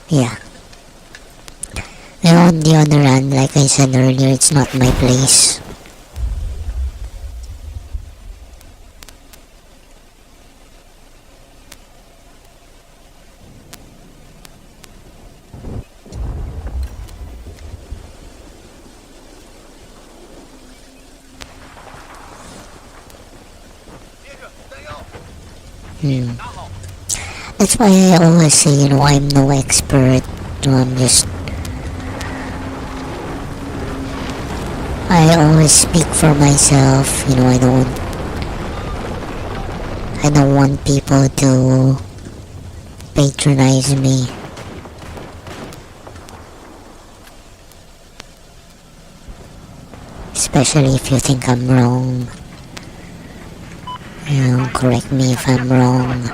Yeah. And on the other hand, like I said earlier, it's not my place. Hmm. That's why I always say, you know, I'm no expert. You know, I always speak for myself. You know, I don't want people to patronize me. Especially if you think I'm wrong. You know, correct me if I'm wrong.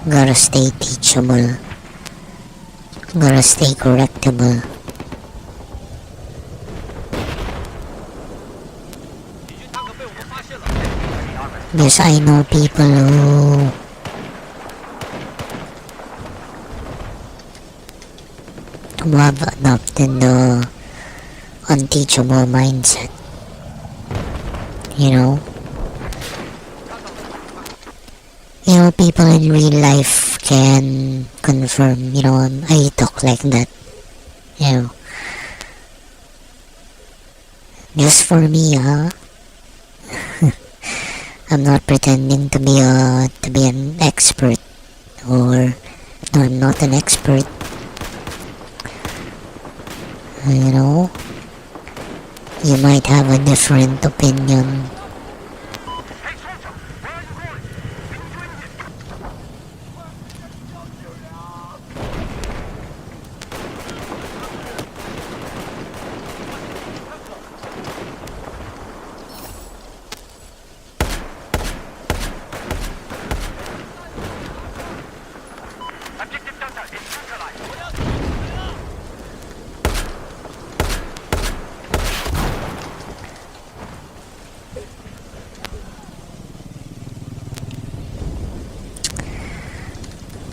Gotta stay teachable. Gotta stay correctable. Because I know people who have adopted the unteachable mindset. You know? You know, people in real life can confirm, you know, I talk like that. You know. Just for me, huh? I'm not pretending to be an expert, or no, I'm not an expert. You know, you might have a different opinion.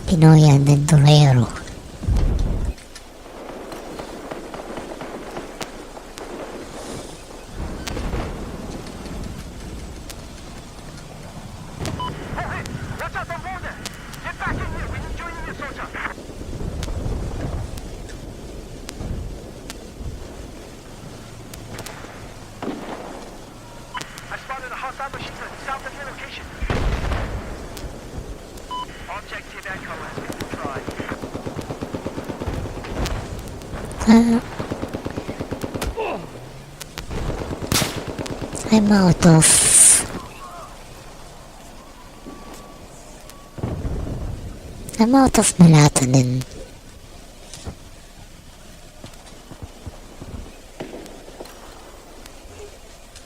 Pinoy Aventurero. Uh, I'm out of... I'm out of melatonin.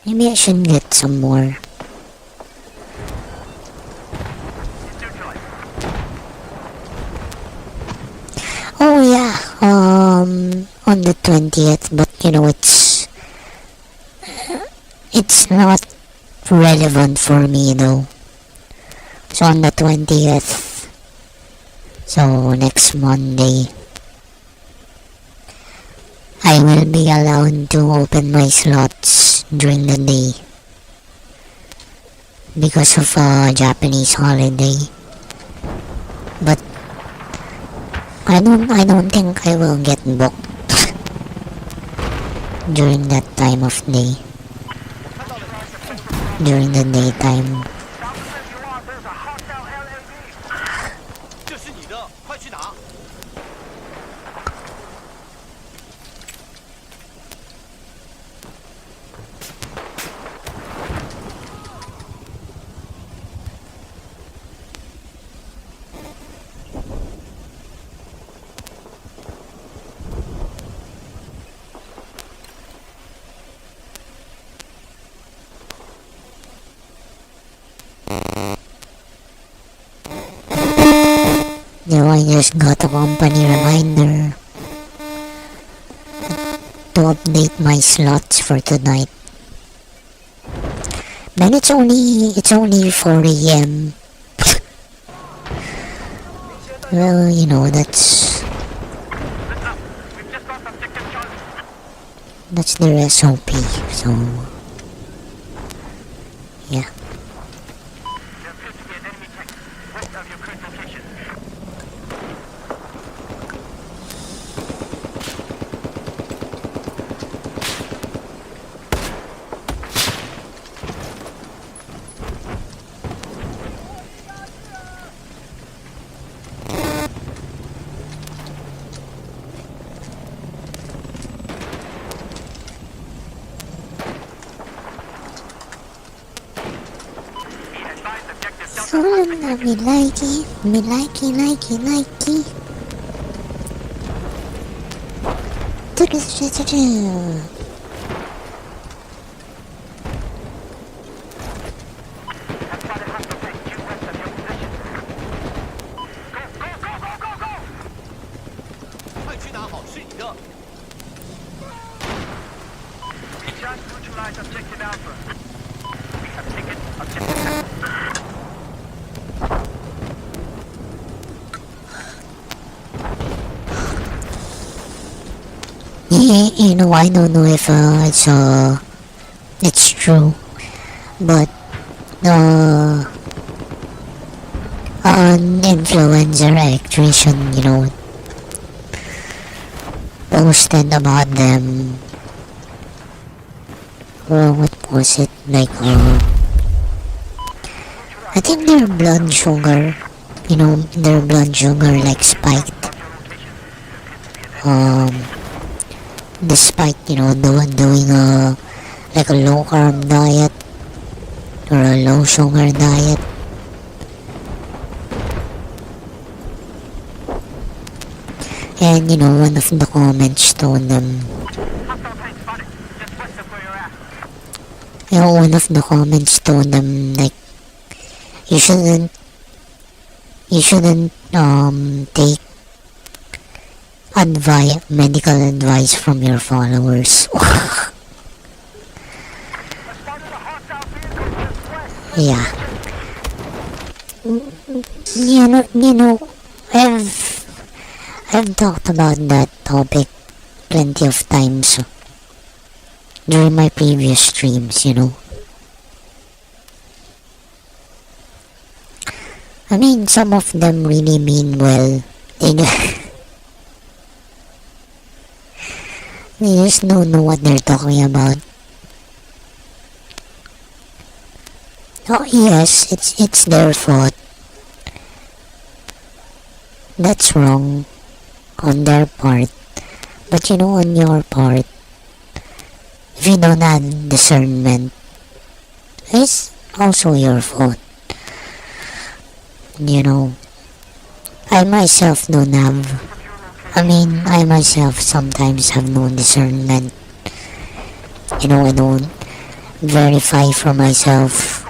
Maybe I should get some more. Oh yeah, on the 20th, but you know, it's not relevant for me though. So on the 20th, so next Monday, I will be allowed to open my slots during the day because of a Japanese holiday. But I don't think I will get booked during that time of day. During the daytime. Now I just got a company reminder to update my slots for tonight. Man, it's only 4 a.m. Well, you know, that's their SOP, so yeah. Me likey. I don't know if it's true, but an influencer electrician, posted about them. What was it? Like, I think their blood sugar, their blood sugar like spiked. Um, Despite, doing like a low carb diet or a low sugar diet. And, one of the comments told them, one of the comments told them, like, you shouldn't, take medical advice from your followers. Yeah. I've talked about that topic plenty of times during my previous streams, I mean, some of them really mean well. They just don't know what they're talking about. Oh yes, it's their fault. That's wrong on their part. But on your part, if you don't have discernment, it's also your fault. I myself don't have, I myself sometimes have no discernment. I don't verify for myself.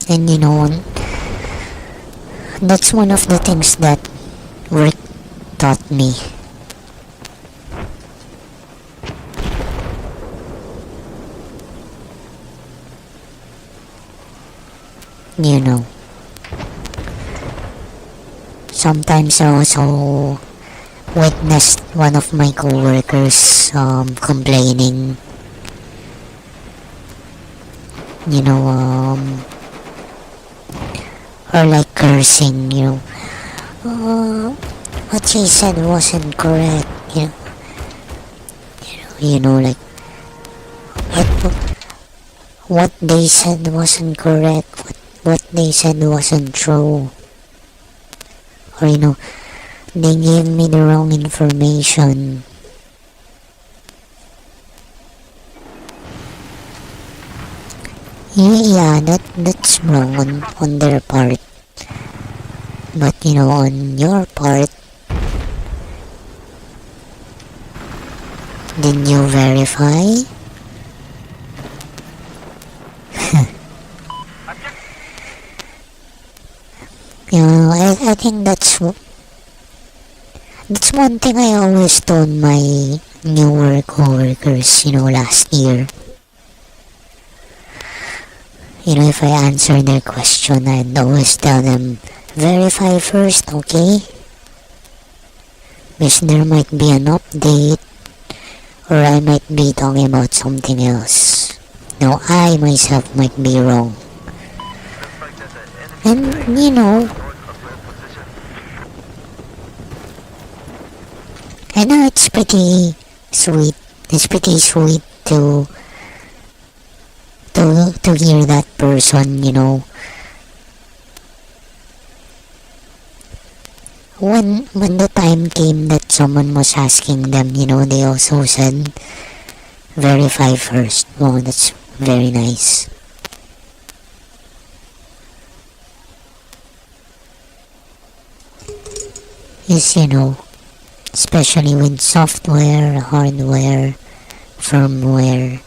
And that's one of the things that work taught me. Sometimes I also witnessed one of my coworkers complaining, or like cursing, what she said wasn't correct, like what they said wasn't correct, what they said wasn't true, or they gave me the wrong information. Yeah, that's wrong on their part. But on your part, did you verify? I think that's one thing I always told my newer coworkers, last year. If I answer their question, I'd always tell them, verify first, okay? Because there might be an update, or I might be talking about something else. Now, I myself might be wrong. And, I know it's pretty sweet. It's pretty sweet to hear that person, when the time came that someone was asking them, they also said verify first. Wow, that's very nice. Yes, especially with software, hardware, firmware,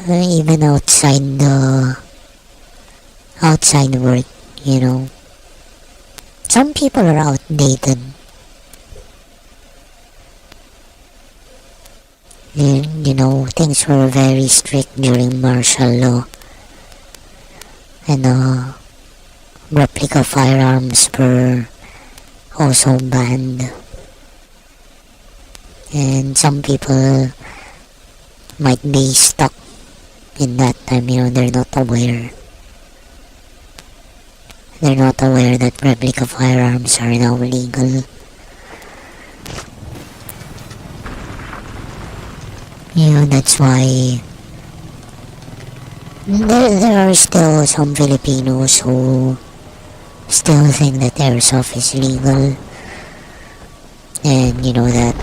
even outside work, some people are outdated. You know, things were very strict during martial law, and replica firearms were also banned. And some people might be stuck in that time, you know, they're not aware. They're not aware that replica firearms are now legal. You know, that's why there are still some Filipinos who still think that airsoft is legal. And you know that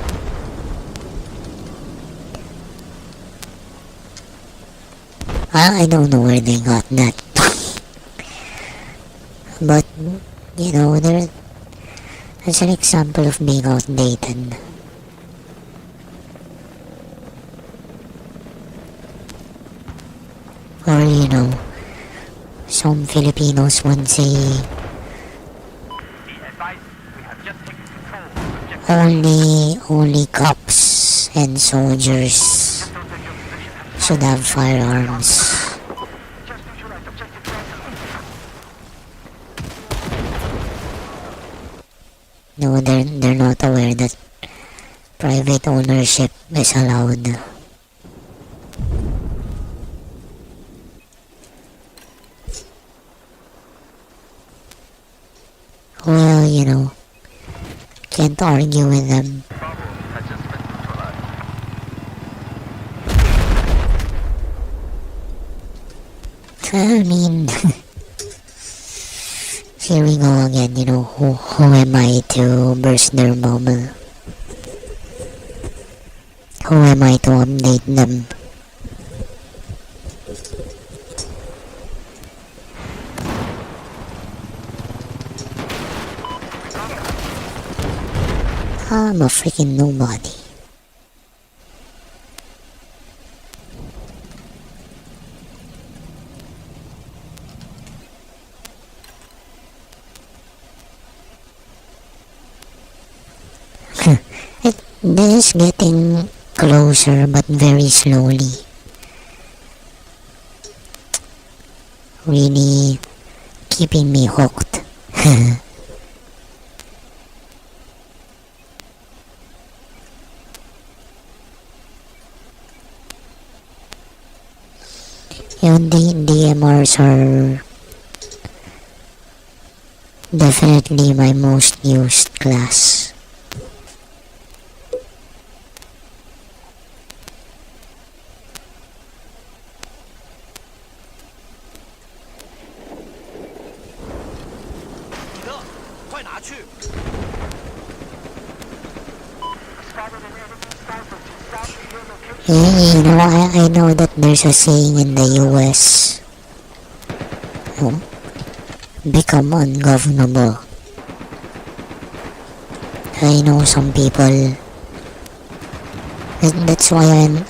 I don't know where they got that. But you know, that's an example of being outdated. Or you know, some Filipinos would say only cops and soldiers should have firearms. No, they're not aware that private ownership is allowed. Well, you know, can't argue with them. I mean, here we go again, you know, who am I to burst their bubble? Who am I to update them? I'm a freaking nobody. This is getting closer but very slowly. Really keeping me hooked. Yung DMRs are definitely my most used class. You know, I know that there's a saying in the US, become ungovernable. I know some people, that's why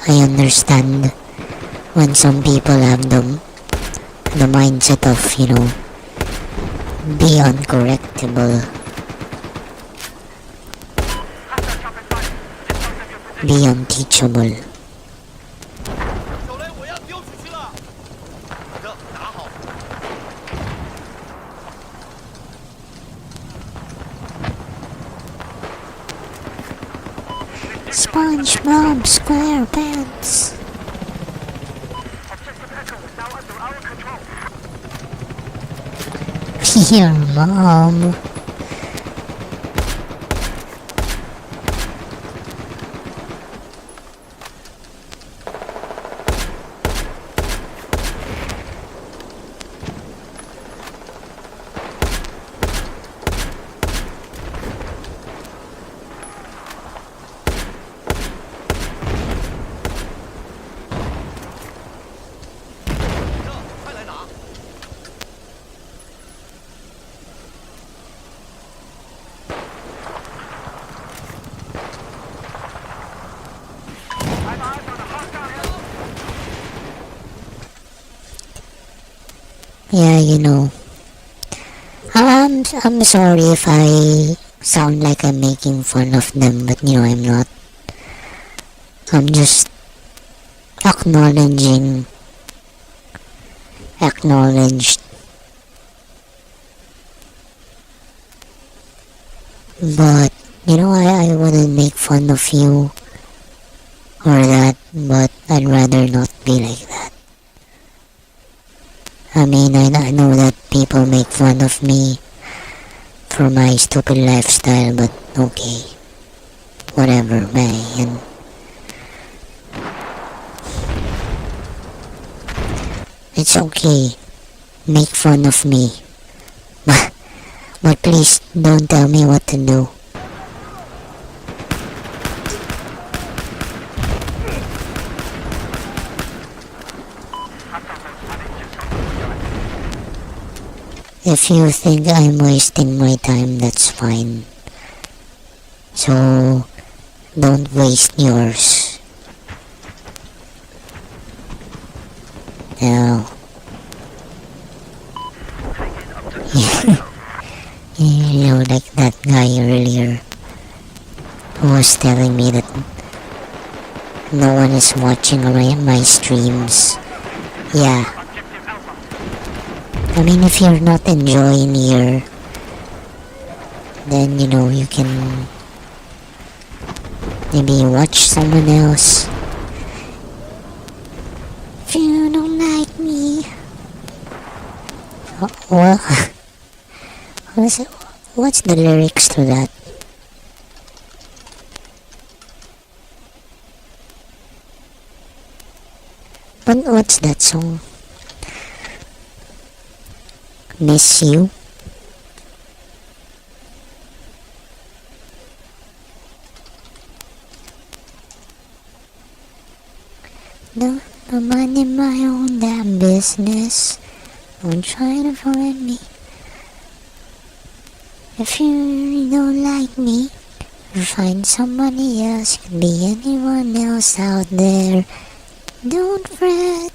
I understand when some people have the mindset of, you know, be uncorrectable, be unteachable. SpongeBob SquarePants. Your mom. Yeah, you know, I'm sorry if I sound like I'm making fun of them, but you know, I'm not. I'm just acknowledged. But, I wouldn't make fun of you or that, but I'd rather not be like that. I mean, I know that people make fun of me for my stupid lifestyle, but okay. Whatever, man. It's okay. Make fun of me. But please don't tell me what to do. If you think I'm wasting my time, that's fine. So, don't waste yours. Now, like that guy earlier who was telling me that no one is watching my streams. Yeah. I mean, if you're not enjoying here, then you can maybe watch someone else. If you don't like me, well, what's the lyrics to that? What's that song? Miss you? No, I'm minding my own damn business. Don't try to find me. If you don't like me, find somebody else. Could be anyone else out there. Don't fret.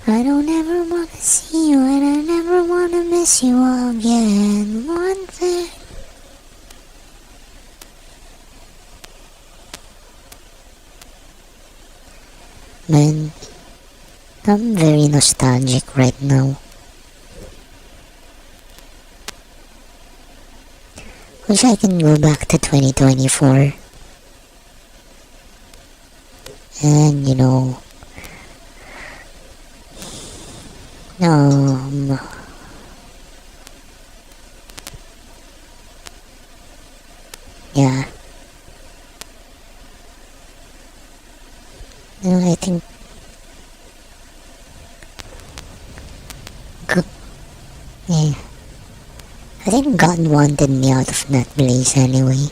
I don't ever wanna see you, and I never wanna miss you again. One thing. Man, I'm very nostalgic right now. Wish I can go back to 2024. And yeah. I think yeah. I think God wanted me out of that place anyway.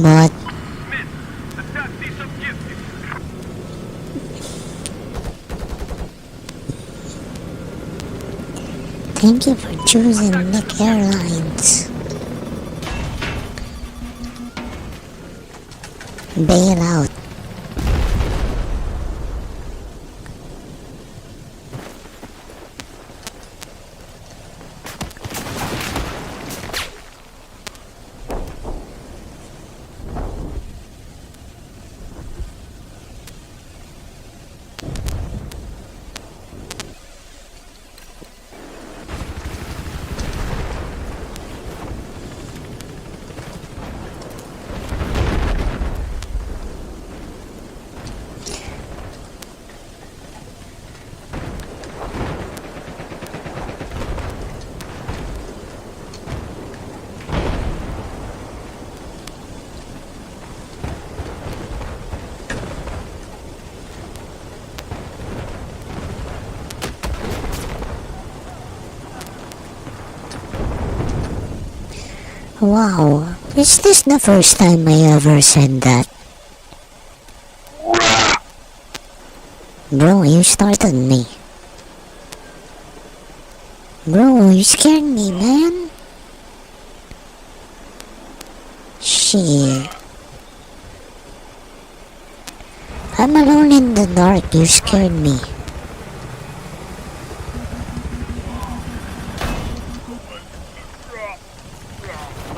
But thank you for choosing Nik Airlines. Bail out. Wow, is this the first time I ever said that? Bro, you started me. Bro, you scared me, man. Shit. I'm alone in the dark. You scared me.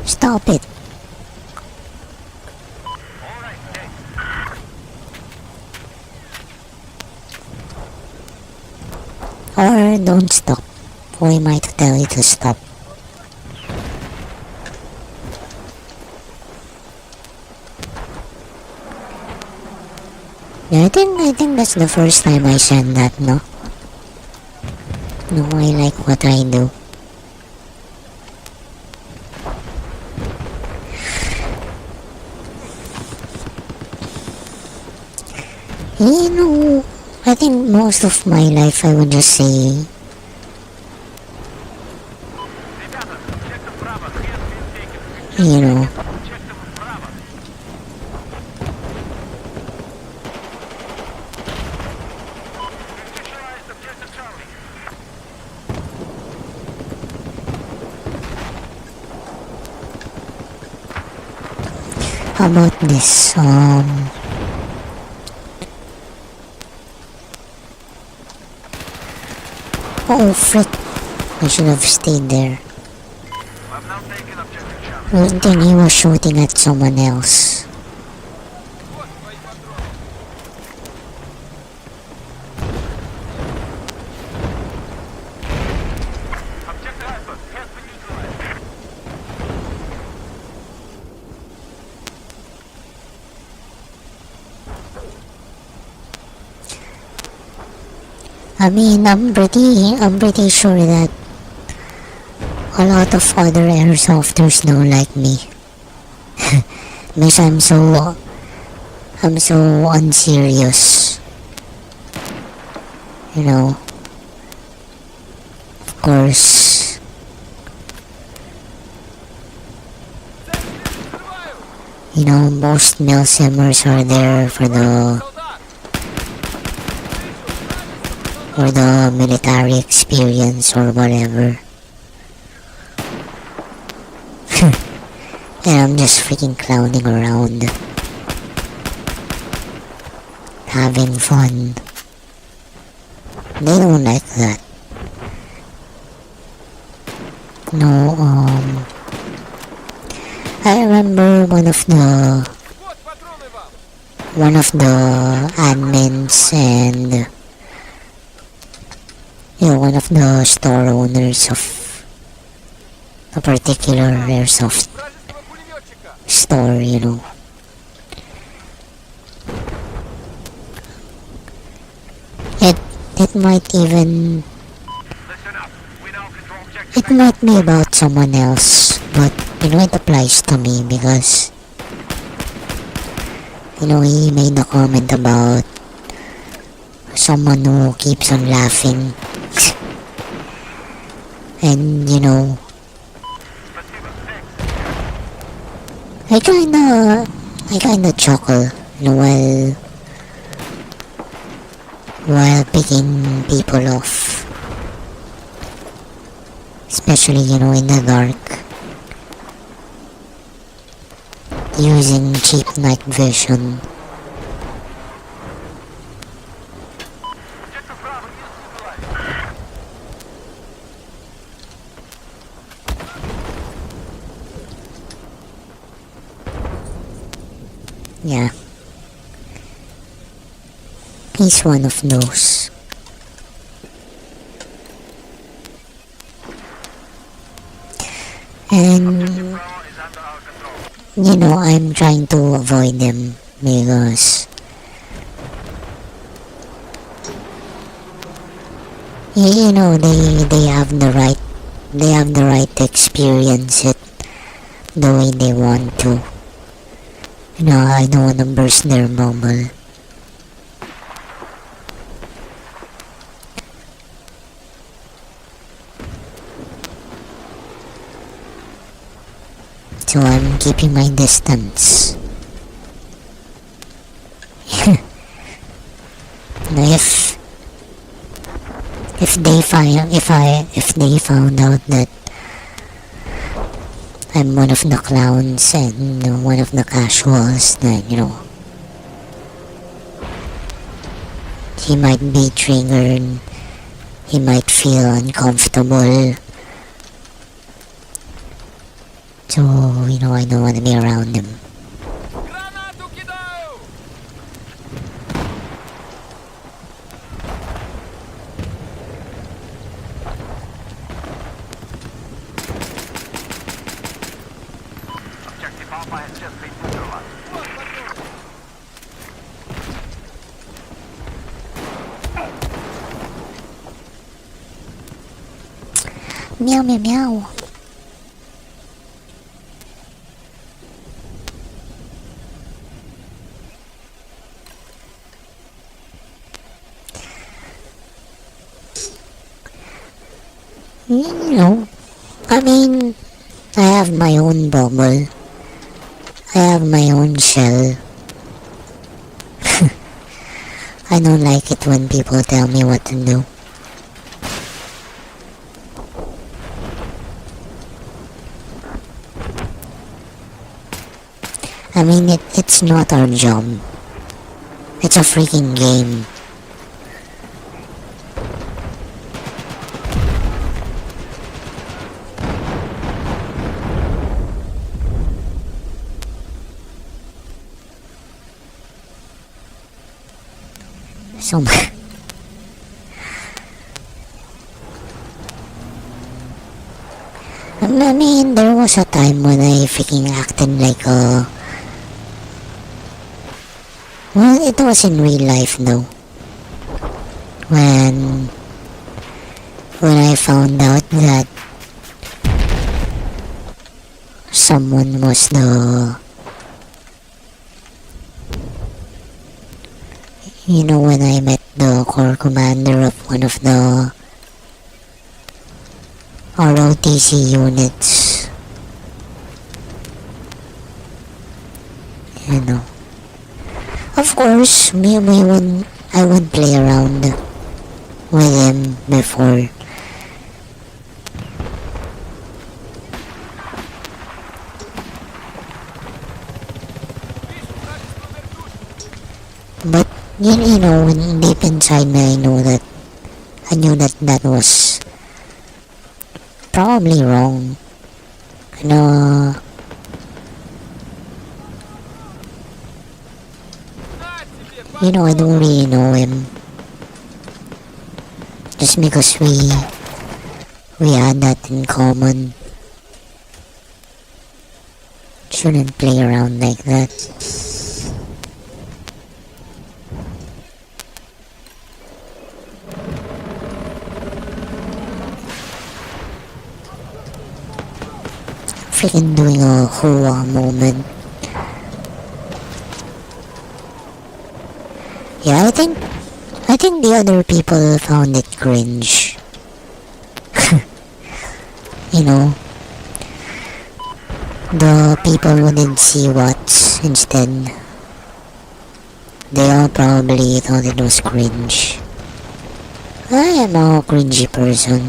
Stop it. Or don't stop. Who am I to tell you to stop? Yeah, I think that's the first time I said that, no? No, I like what I do. You know, I think most of my life I would just say, you know, how about this? Oh frick, I should have stayed there. Good thing he was shooting at someone else. I mean, I'm pretty sure that a lot of other airsofters don't like me. Because I'm so unserious. You know, of course. You know, most milsimmers are there for the military experience or whatever. And I'm just freaking clowning around, having fun. They don't like that. No, I remember one of the admins and one of the store owners of a particular airsoft store, it might even it might be about someone else, but it applies to me because he made a comment about someone who keeps on laughing. And I kinda chuckle, while picking people off, especially in the dark, using cheap night vision. Yeah. He's one of those. And I'm trying to avoid them because they have the right to experience it the way they want to. I don't want to burst their bubble. So I'm keeping my distance. If if they found out that I'm one of the clowns and one of the casuals, then he might be triggered. He might feel uncomfortable. So I don't want to be around him. Meow meow meow. I mean, I have my own bubble. I have my own shell. I don't like it when people tell me what to do. I mean, it's not our job. It's a freaking game. So, I mean, there was a time when I freaking acted like a... Well, it was in real life though. When I found out that someone was when I met the core commander of one of the ROTC units. Of course, I would play around with him before. But when deep inside me, I knew that that was probably wrong. I don't really know him. Just because we had that in common. Shouldn't play around like that. Freaking doing a hoo-ah moment. Yeah, I think the other people found it cringe. The people who didn't see what instead, they all probably thought it was cringe. I am a cringy person.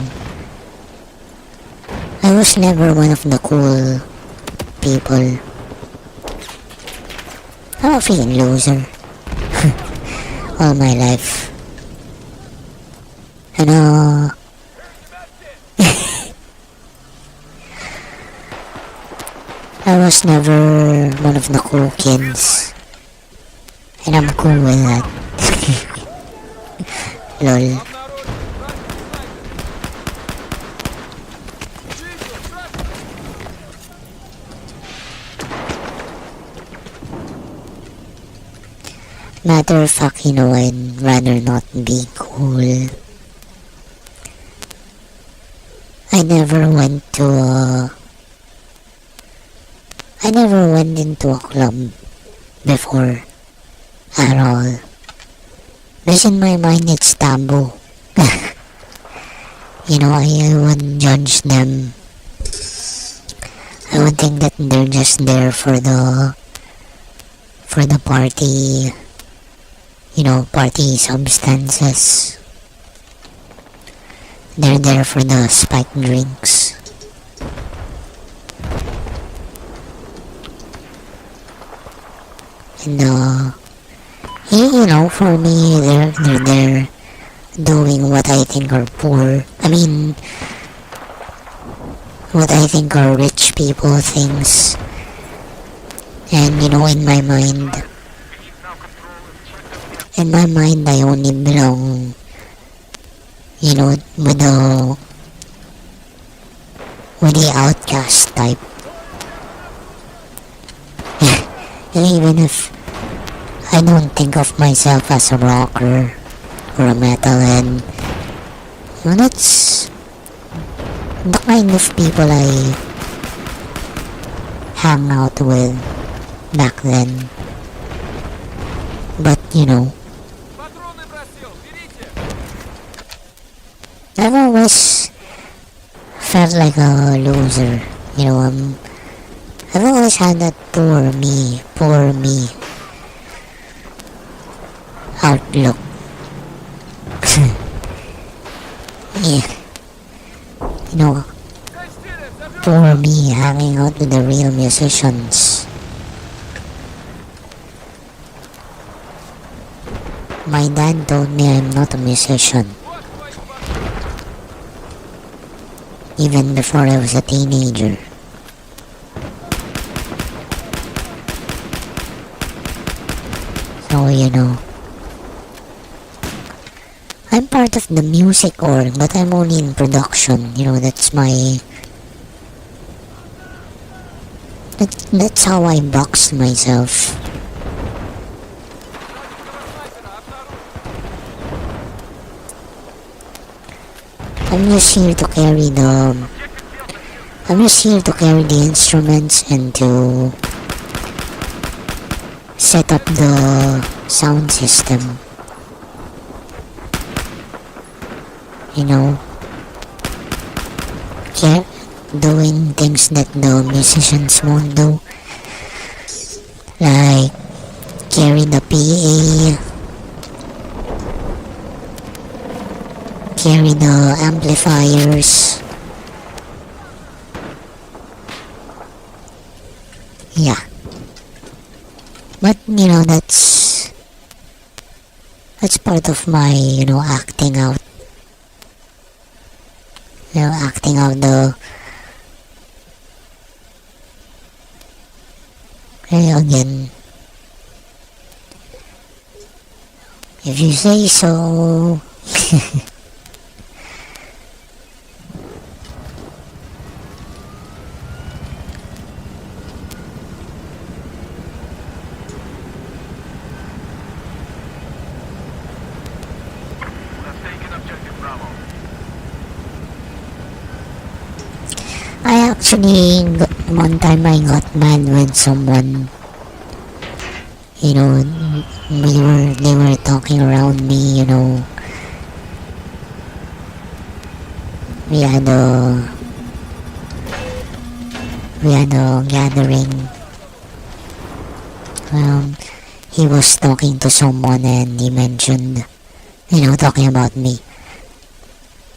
I was never one of the cool people. I'm a freaking loser. All my life. I was never one of the cool kids. And I'm cool with that. Lol. Matter of fact, I'd rather not be cool. I never went into a club before at all. Because in my mind it's taboo. I wouldn't judge them. I would think that they're just there for the party, party substances. They're there for the spiked drinks. And for me, they're there doing what I think are poor. I mean, what I think are rich people things. And in my mind, I only belong, with the outcast type. And even if I don't think of myself as a rocker or a metalhead, that's the kind of people I hang out with back then. But I've always felt like a loser. I've always had that poor me outlook. Yeah, poor me hanging out with the real musicians. My dad told me I'm not a musician, even before I was a teenager. So, I'm part of the music org, but I'm only in production. That's how I boxed myself. I'm just here to carry the instruments and to set up the sound system. Doing things that the musicians won't do, like carry the PA, carry the amplifiers. Yeah. But that's part of my acting out. Acting out the again, if you say so. One time I got mad with someone. They were talking around me. We had a gathering. He was talking to someone and he mentioned, talking about me.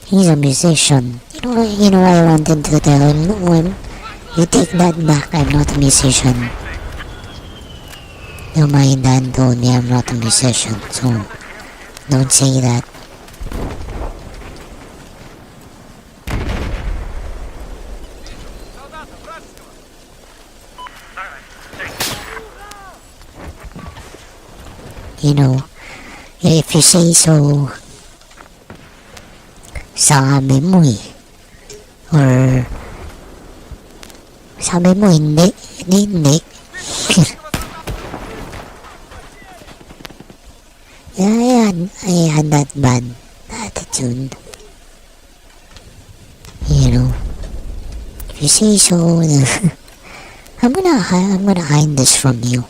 He's a musician. I wanted to tell him, no, you take that back, I'm not a musician. My dad told me I'm not a musician, so don't say that. If you say so, sabi mo eh. Or sabi mo hindi. Yeah, I had that bad attitude. If you say so, I'm gonna hide this from you.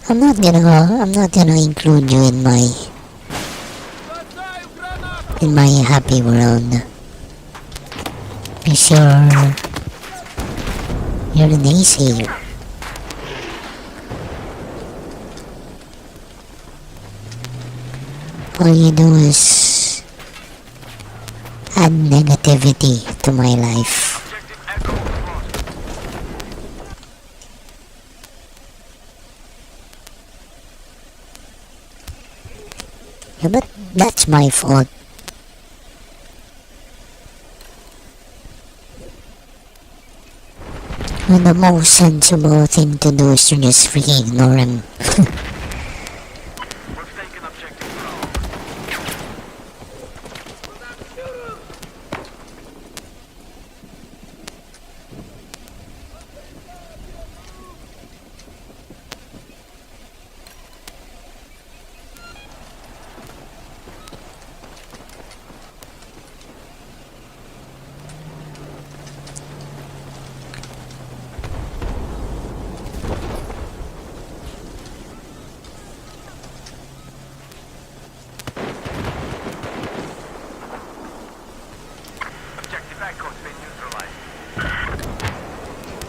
I'm not gonna include you in my happy world. Because you're the naysayer. All you do is add negativity to my life. Yeah, but that's my fault. And the most sensible thing to do is to just freaking ignore him.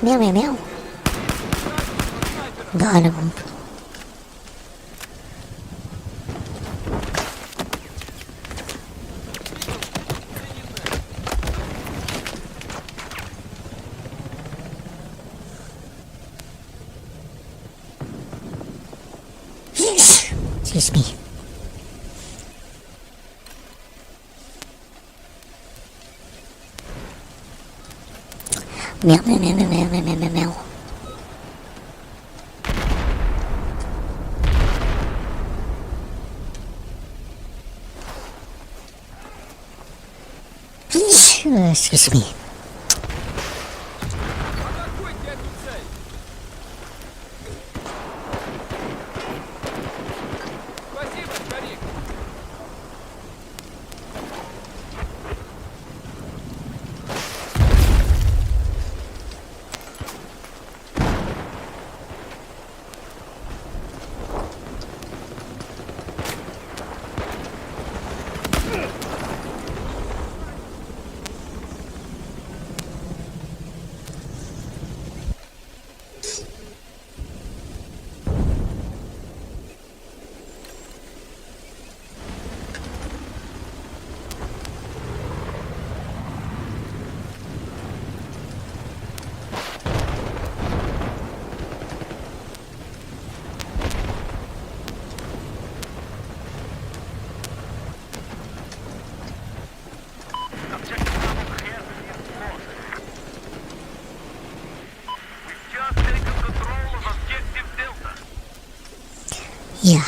Meow meow meow. Got him. Excuse me. Meow meow meow meow meow meow meow meow. Excuse me. Yeah.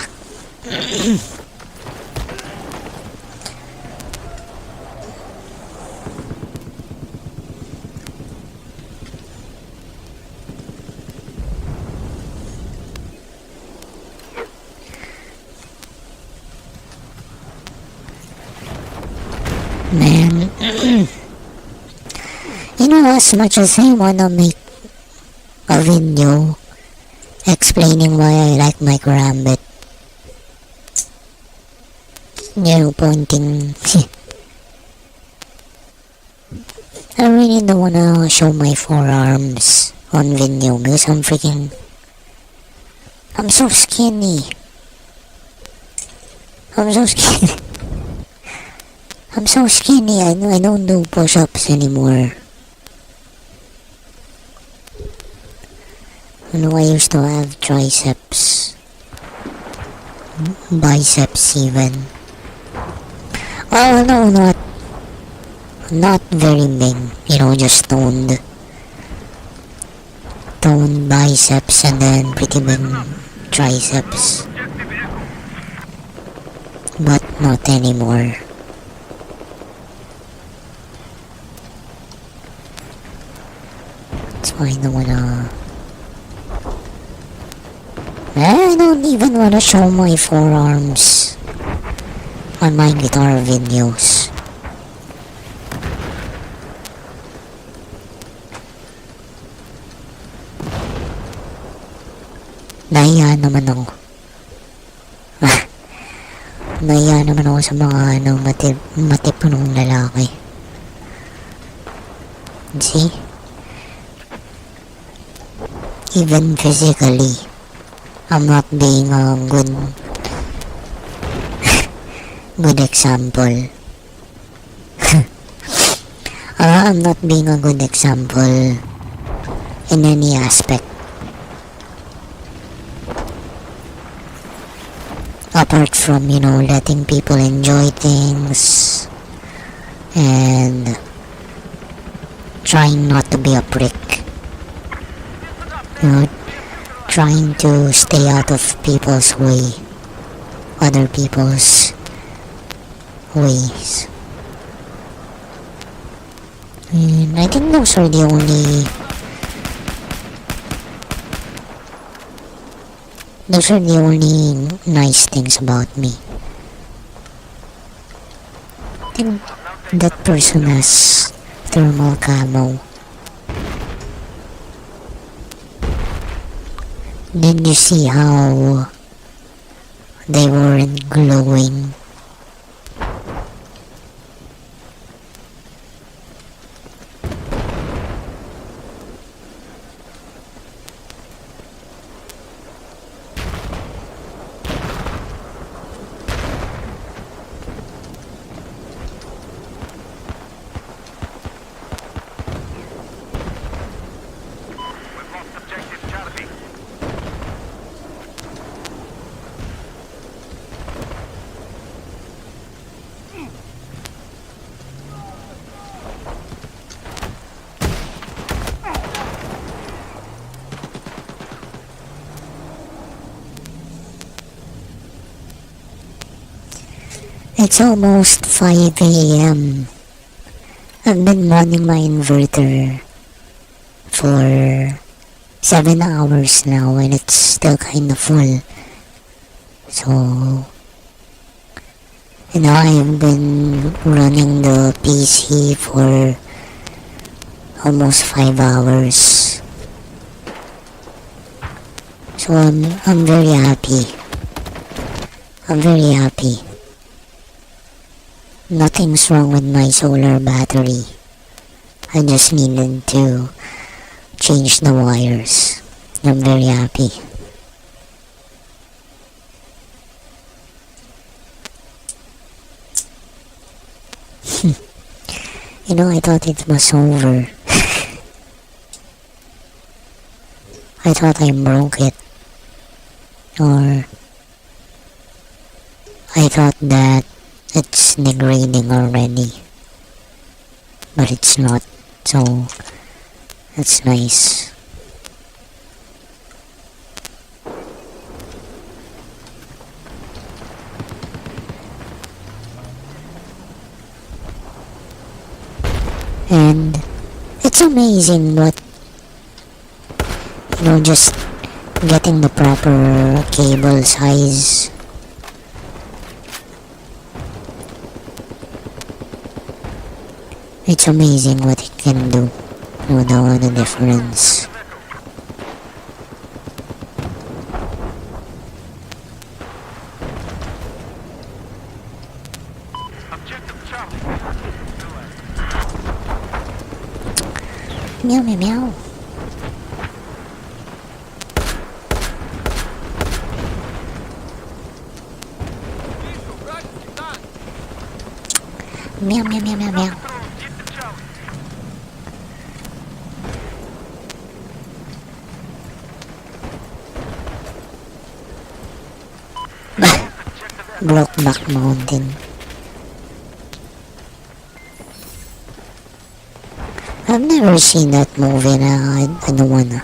Man, you know, as much as I wanna make a video explaining why I like my Karambit, you know, pointing, I really don't wanna show my forearms on video because I'm so skinny. I'm so skinny. I'm so skinny, I don't do push-ups anymore. You know, I used to have triceps, biceps even. Oh no, not very big, you know, just toned biceps and then pretty big triceps. But not anymore. So I don't wanna... I don't even wanna show my forearms on my guitar videos. Nahiya naman ako. Nahiya naman ako sa mga matipunong lalaki. See? Even physically, I'm not being a good example. I'm not being a good example in any aspect. Apart from, letting people enjoy things and trying not to be a prick. Trying to stay out of people's way, other people's ways. And I think those are the only nice things about me. I think that person has thermal camo. Did you see how they weren't glowing? It's almost 5 a.m. I've been running my inverter for 7 hours now and it's still kinda full. So, I've been running the PC for almost 5 hours. So I'm very happy. I'm very happy. Nothing's wrong with my solar battery. I just needed to change the wires. I'm very happy. I thought it was over. I thought I broke it. Or I thought that it's degrading already. But it's not. So that's nice. And it's amazing what, just getting the proper cable size. It's amazing what it can do. The difference. Meow meow meow. Meow meow meow meow meow. Brokeback Mountain. I've never seen that movie na I don't wanna.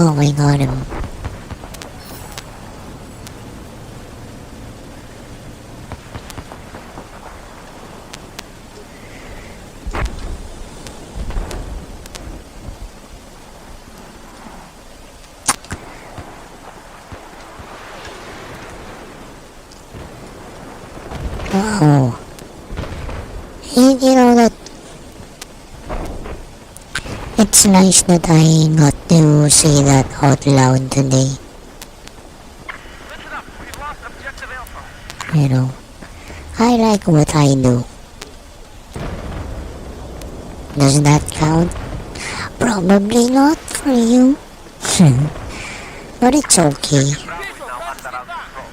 Oh, I got him. Oh, you know that it's nice that I got to say that out loud today. Listen up, we've lost objective Alpha. You know, I like what I do. Does that count? Probably not for you. But it's okay. Bradley's now under our control.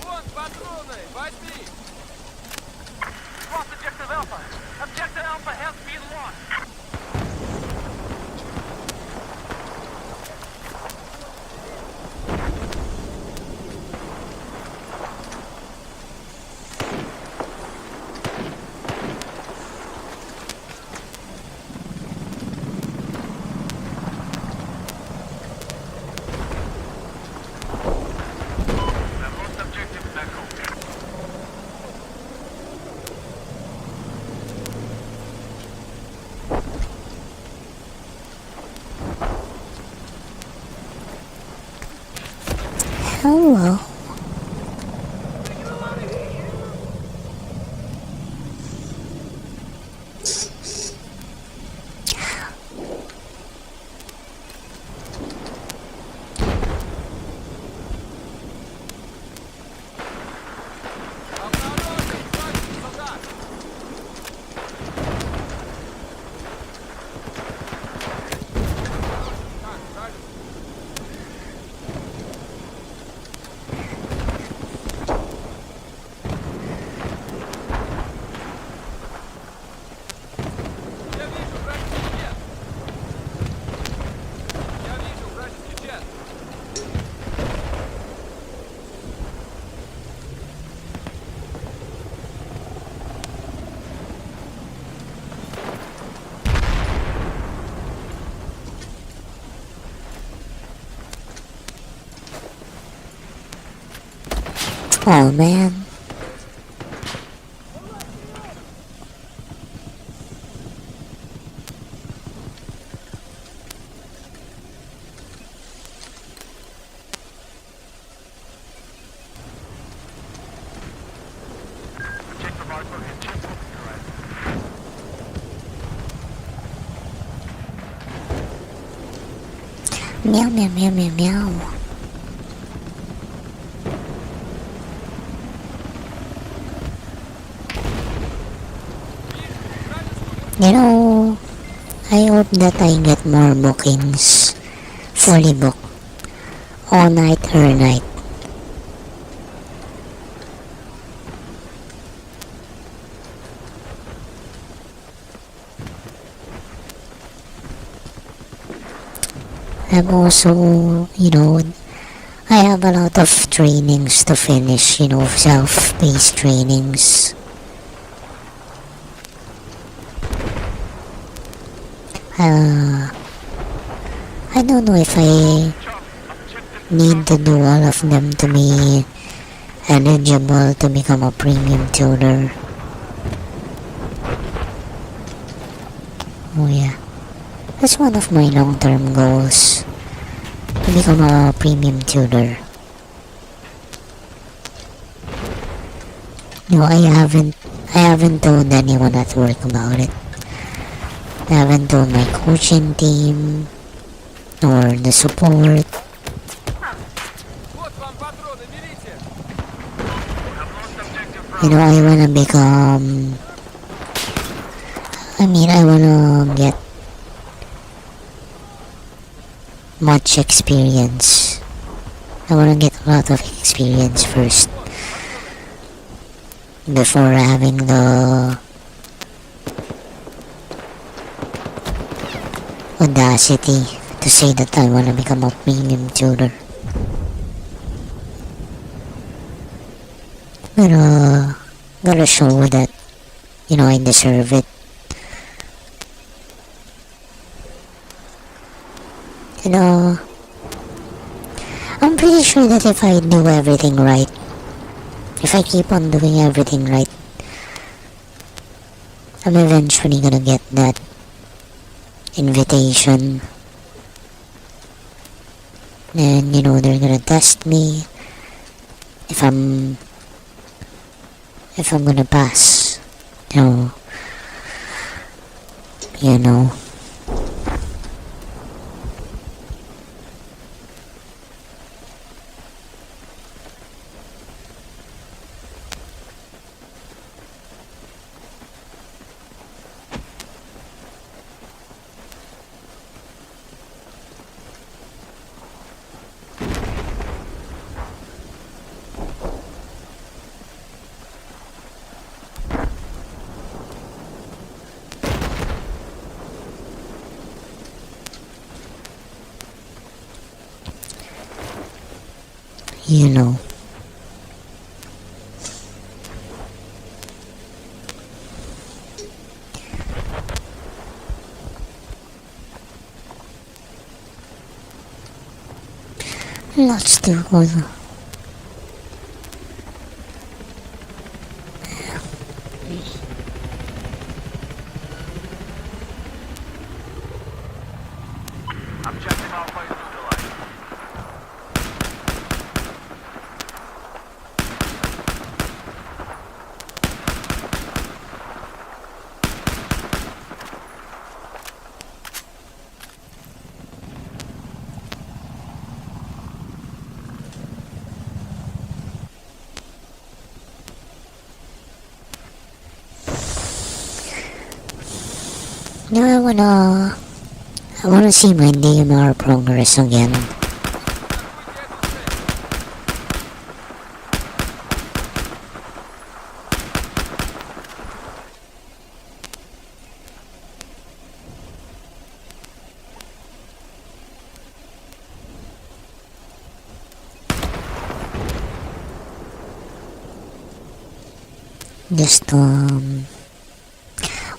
Вон, патроны, возьми! Lost objective Alpha. Objective Alpha has been lost. We've lost objective Echo. Hello. Обнаружен! Сзади, солдат! Так, дальше. Я вижу вражеский джет! Я вижу вражеский джет! Oh man. Objective Alpha is just moving to us. Meow meow meow meow meow. You know, I hope that I get more bookings. Fully booked. All night or night. I'm also, I have a lot of trainings to finish, self-paced trainings. I don't know if I need to do all of them to be eligible to become a premium tutor. Oh yeah. That's one of my long-term goals. To become a premium tutor. No, I haven't told anyone at work about it. I haven't told my coaching team or the support. Вот вам патроны, берите! I wanna become. I wanna get much experience. I wanna get a lot of experience first before having the audacity to say that I wanna become a premium tutor. But gotta show that I deserve it. I'm pretty sure that if I do everything right, if I keep on doing everything right, I'm eventually gonna get that invitation. And they're gonna test me if I'm gonna pass. So, you know. You know. Let's do it. Objective Alpha is neutralized. I wanna see my DMR progress again. Just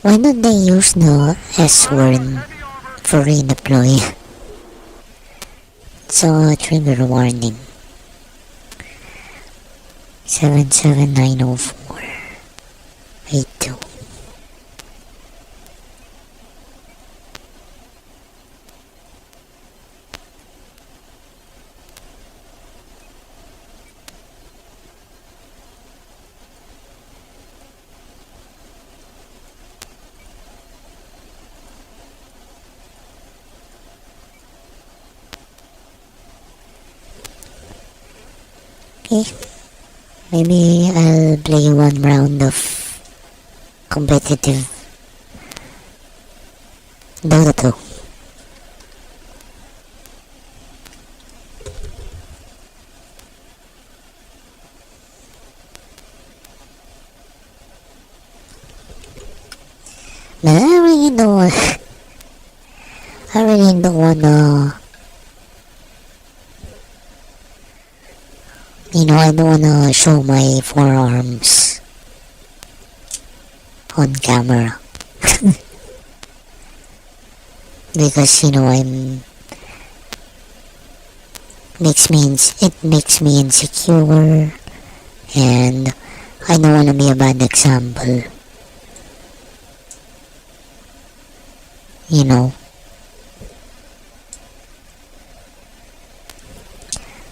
why don't they use the S word for redeploy? So trigger warning. 7790482. Okay. Maybe I'll play one round of competitive Dota 2. But I really don't want, I really don't wanna, I don't wanna show my forearms on camera. Because, it makes me insecure, and I don't wanna be a bad example.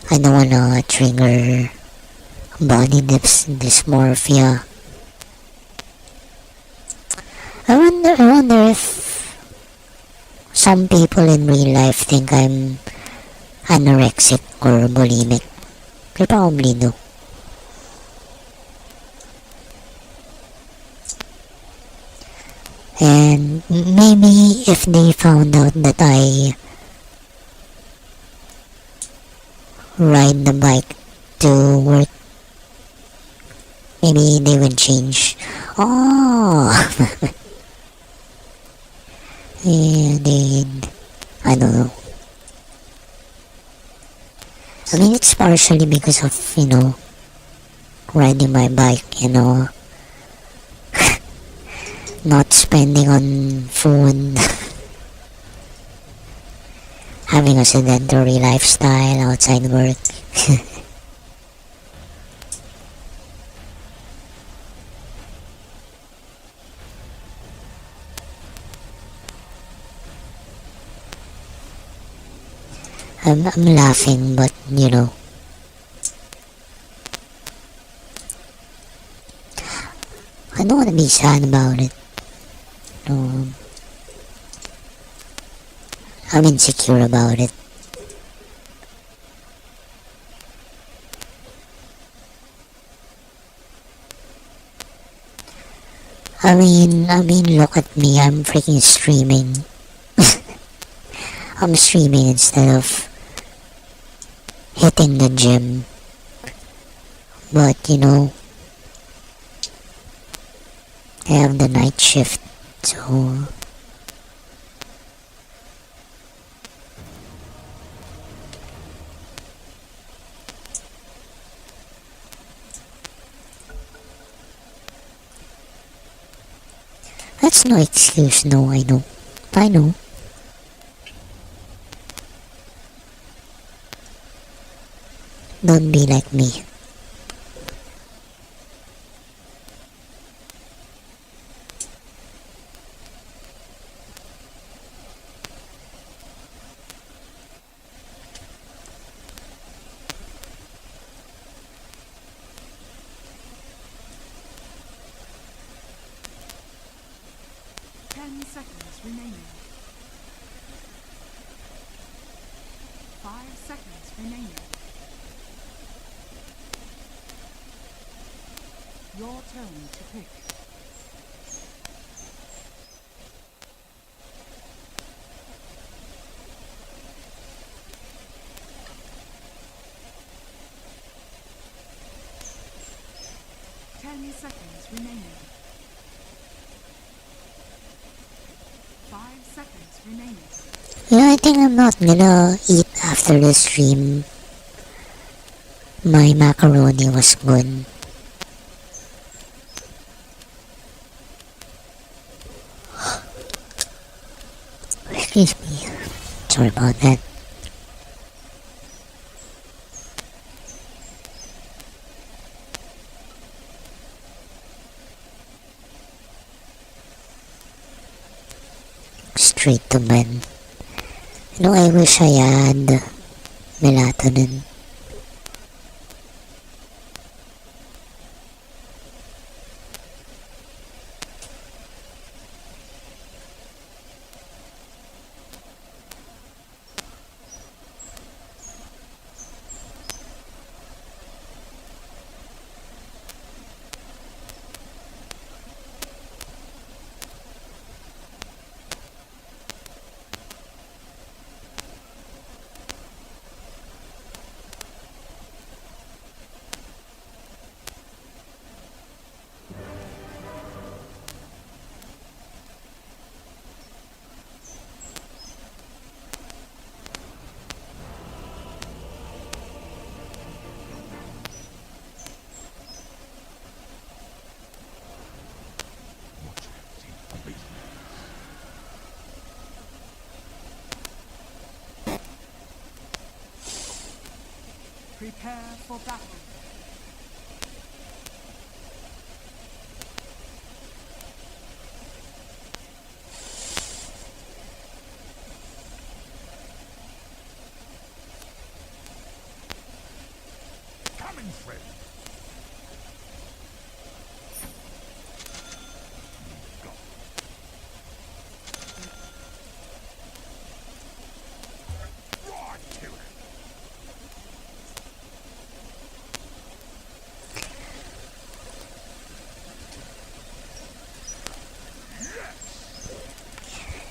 I don't wanna trigger body dysmorphia. I wonder if some people in real life think I'm anorexic or bulimic. They probably do. And maybe if they found out that I ride the bike to work, maybe they would change. Oh, yeah, I don't know. I mean, it's partially because of, riding my bike, not spending on food, having a sedentary lifestyle outside work. I'm laughing, but you know, I don't want to be sad about it. No, I'm insecure about it. Look at me. I'm freaking streaming. I'm streaming instead of hitting the gym. But you know, I have the night shift, so that's no excuse. No, I know. I know. Don't be like me. Seconds remaining. 5 seconds remaining. Your turn to pick. Seconds remaining. 5 seconds remaining. Yeah, I think I'm not gonna eat after the stream. My macaroni was good. Excuse me. Sorry about that. Straight to bed. You know, I wish I had melatonin. Prepare for battle. Coming, friend.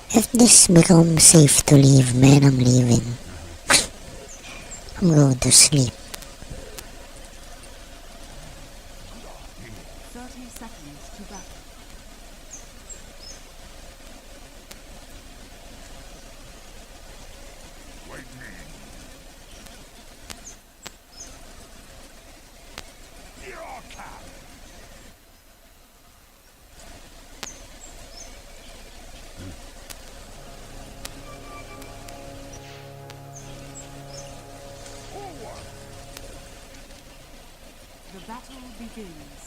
If this becomes safe to leave, man, I'm leaving. I'm going to sleep. 30 seconds to battle. The battle begins.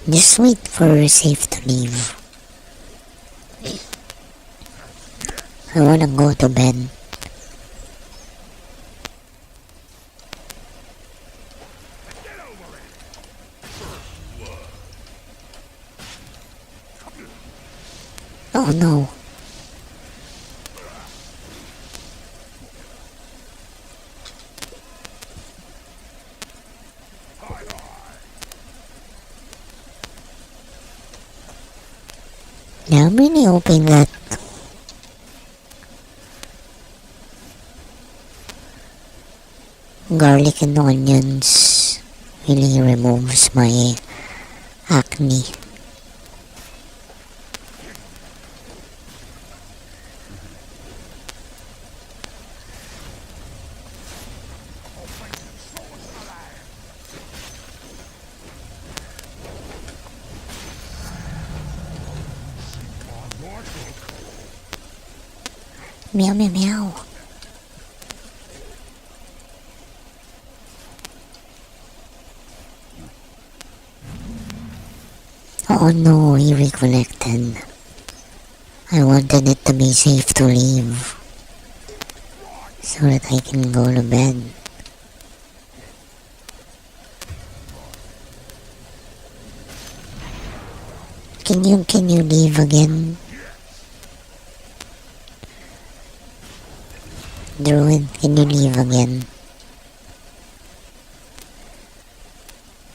Just wait for safe to leave. I wanna go to bed. Oh no. Yeah, I'm really hoping that garlic and onions really removes my acne. Meow meow meow. Oh no, he reconnected. I wanted it to be safe to leave so that I can go to bed. Can you leave again? Druid, can you leave again?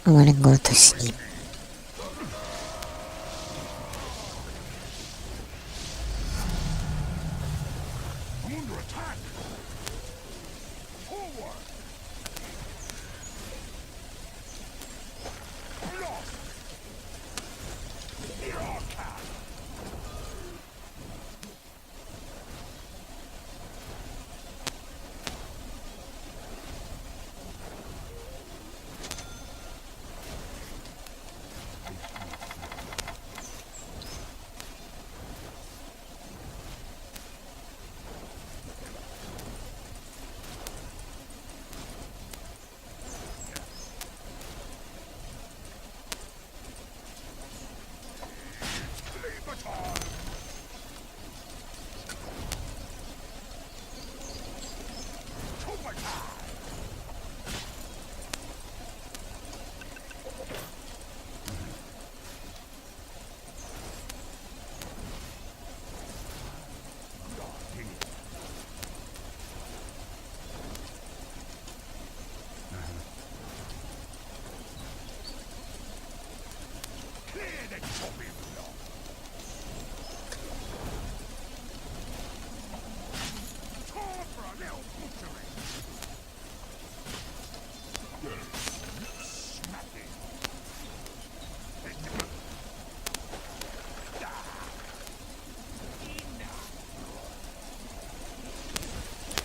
I wanna go to sleep.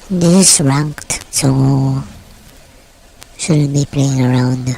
This is ranked, so shouldn't be playing around.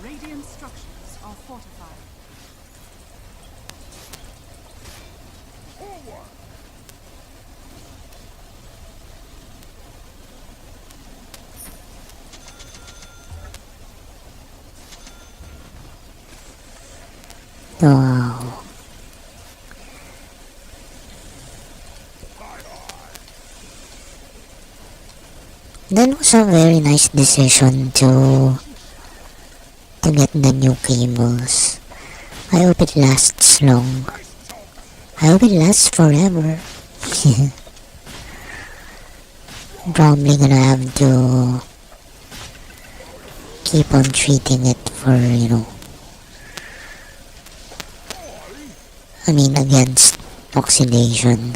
Radiant structures are fortified. Wow. That was a very nice decision to get the new cables. I hope it lasts long. I hope it lasts forever. Probably gonna have to keep on treating it for, against oxidation.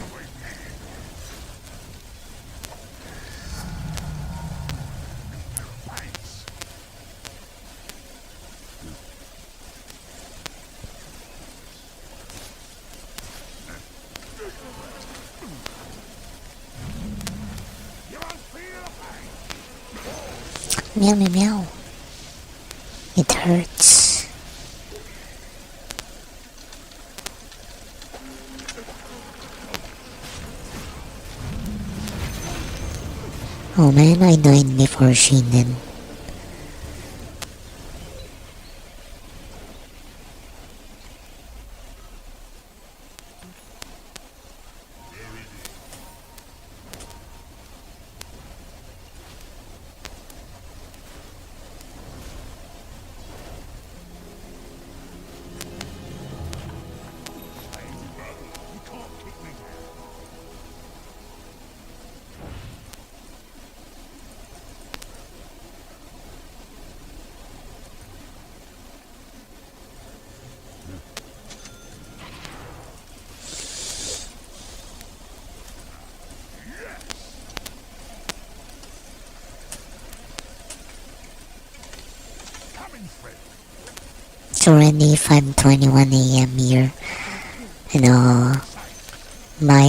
Meow meow meow. It hurts. Oh man, I died before she did. It's already 5:21 a.m. here. My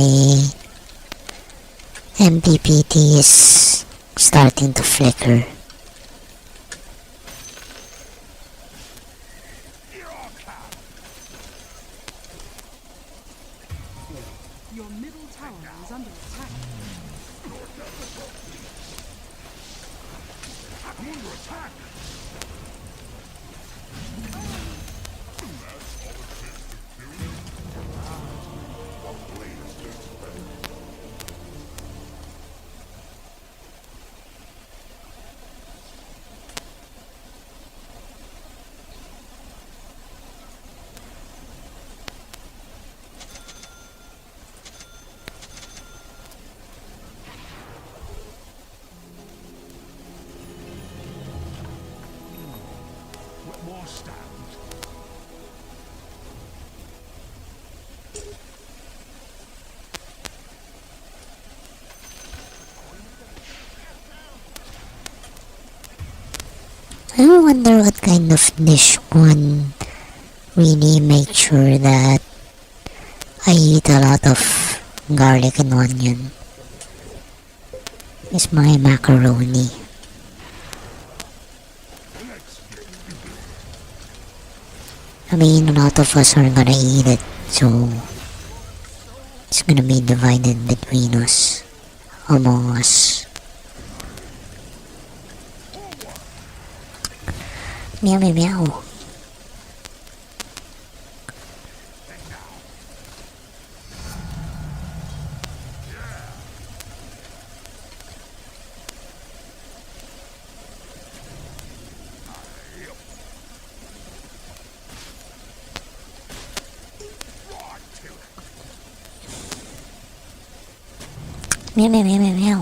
MPPT is starting to flicker. Your middle tower is under attack. I wonder what kind of dish would really make sure that I eat a lot of garlic and onion. It's my macaroni. A lot of us are gonna eat it, so it's gonna be divided between us, among us. Meow meow meow. Meow meow meow meow meow.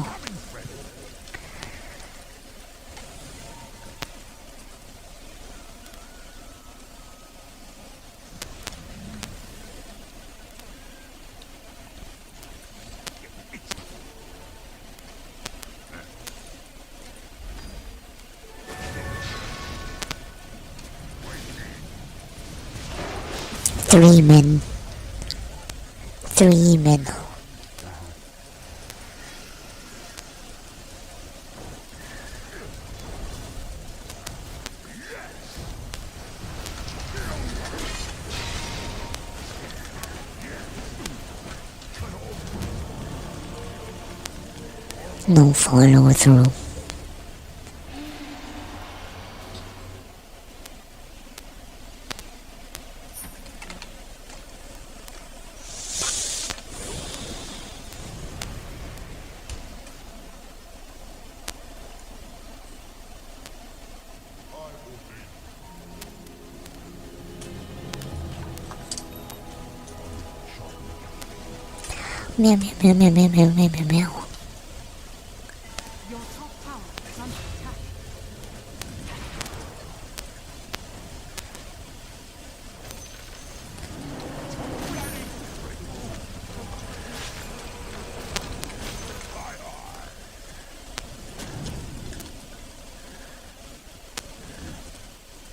Three men. Three men. No follow through. Meow meow meow meow meow meow meow meow. Your top tower is under attack.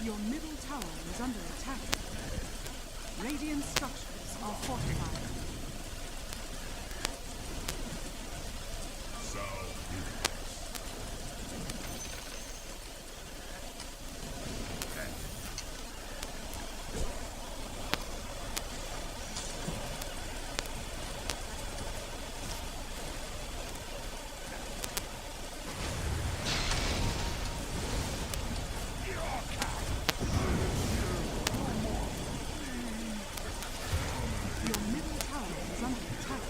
Your middle tower is under attack. Radiant structures are fortified. Your middle tower is under attack.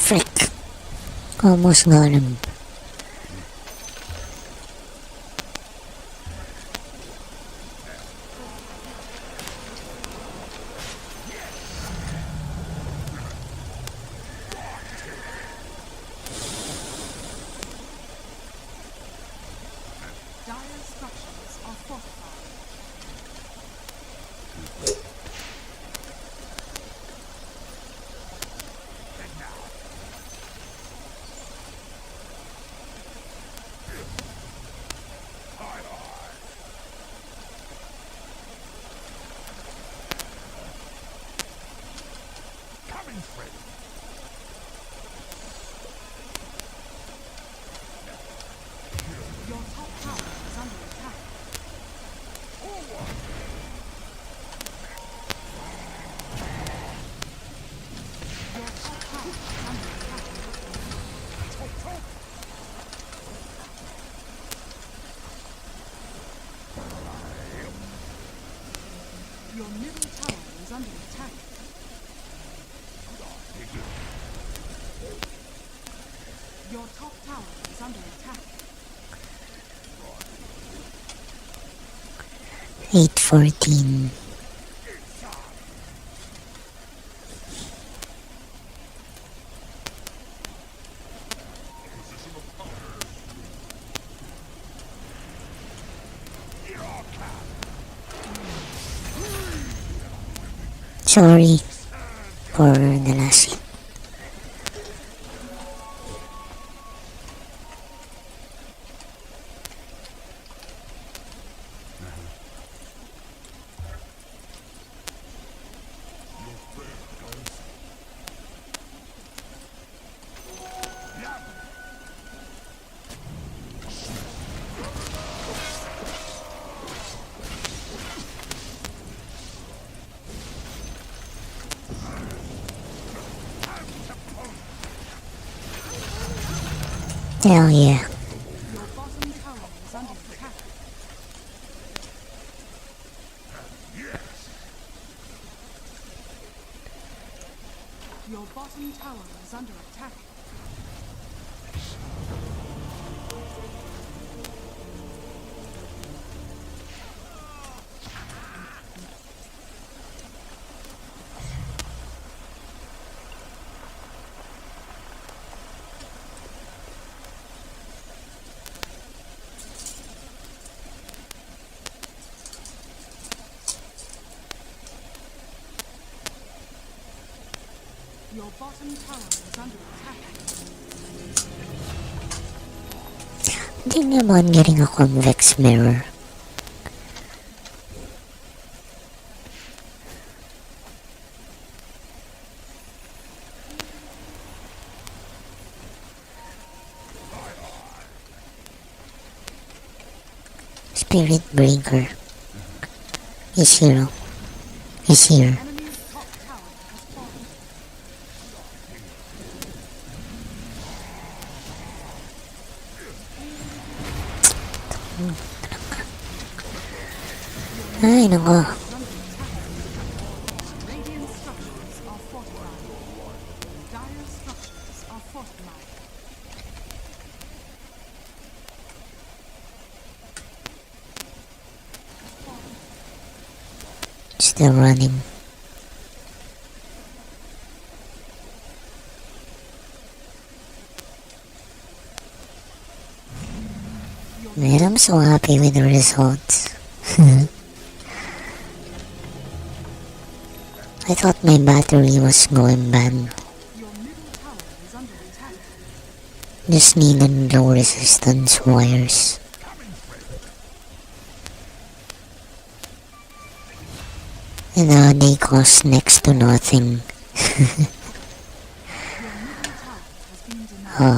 Frick. Almost got him. Dire structures are fortified. Your top tower is under attack. Your top tower is under attack. Your middle tower is under attack. Your top tower is under attack. 814. Sorry for the last hit. Hell yeah. Your bottom tower is under attack. Your bottom tower is under attack. Your bottom tower is under attack. Hindi naman getting a convex mirror. Spirit Breaker is here. Is here. Enemy's top tower has fallen. Ay, nako. Radiant structures are fortified. Dire structures are fortified. Still running. Man, I'm so happy with the results. I thought my battery was going bad. Your middle tower is under attack. Just needed low resistance wires. And they cost next to nothing. Your middle tower has been denied.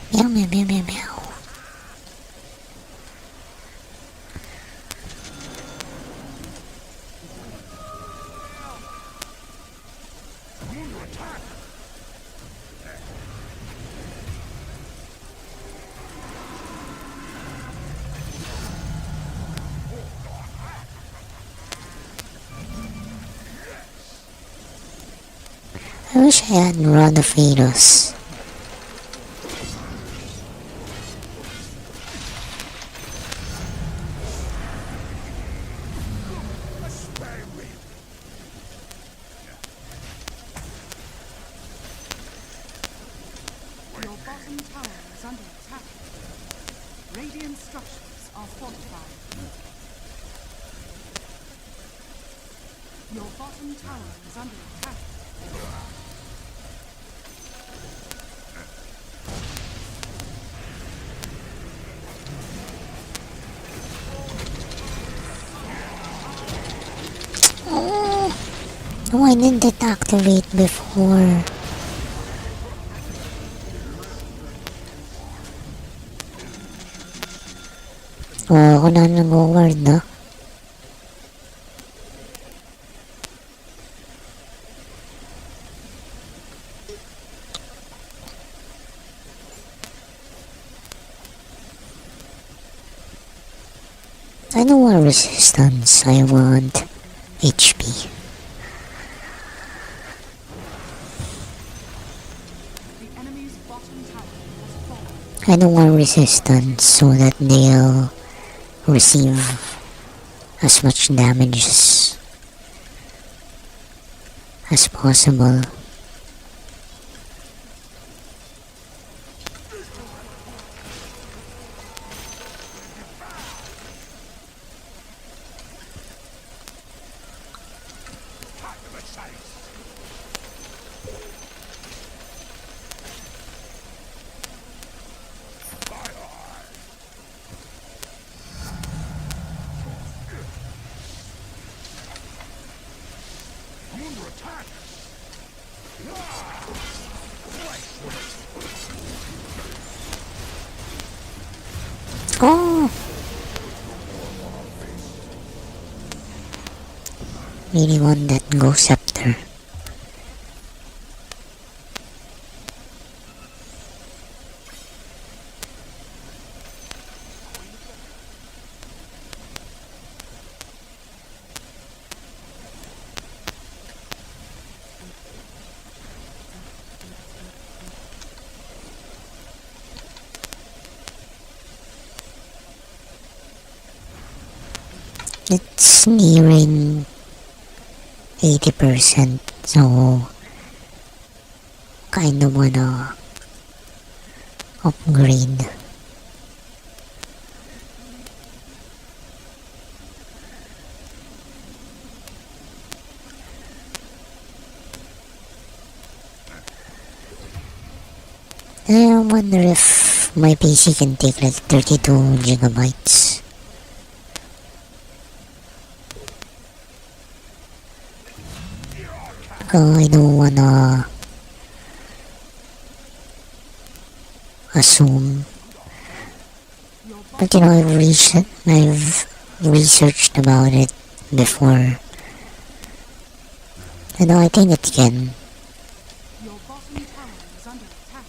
Meow, meow, meow, meow, meow. I wish I had run of Venus. Your bottom tower is under attack. Radiant structures are fortified. Your bottom tower is under attack. Why didn't it activate before? Oh, ako na nag-ward na. I don't want resistance, I want HP. The enemy's bottom tower has fallen. I don't want resistance so that they'll receive as much damage as possible. Oh! Really want that ghost scepter. It's nearing 80%, so kind of wanna upgrade. I wonder if my PC can take like 32 gigabytes. I don't wanna assume. But I've researched about it before. And I think it can. Your bottom tower is under attack.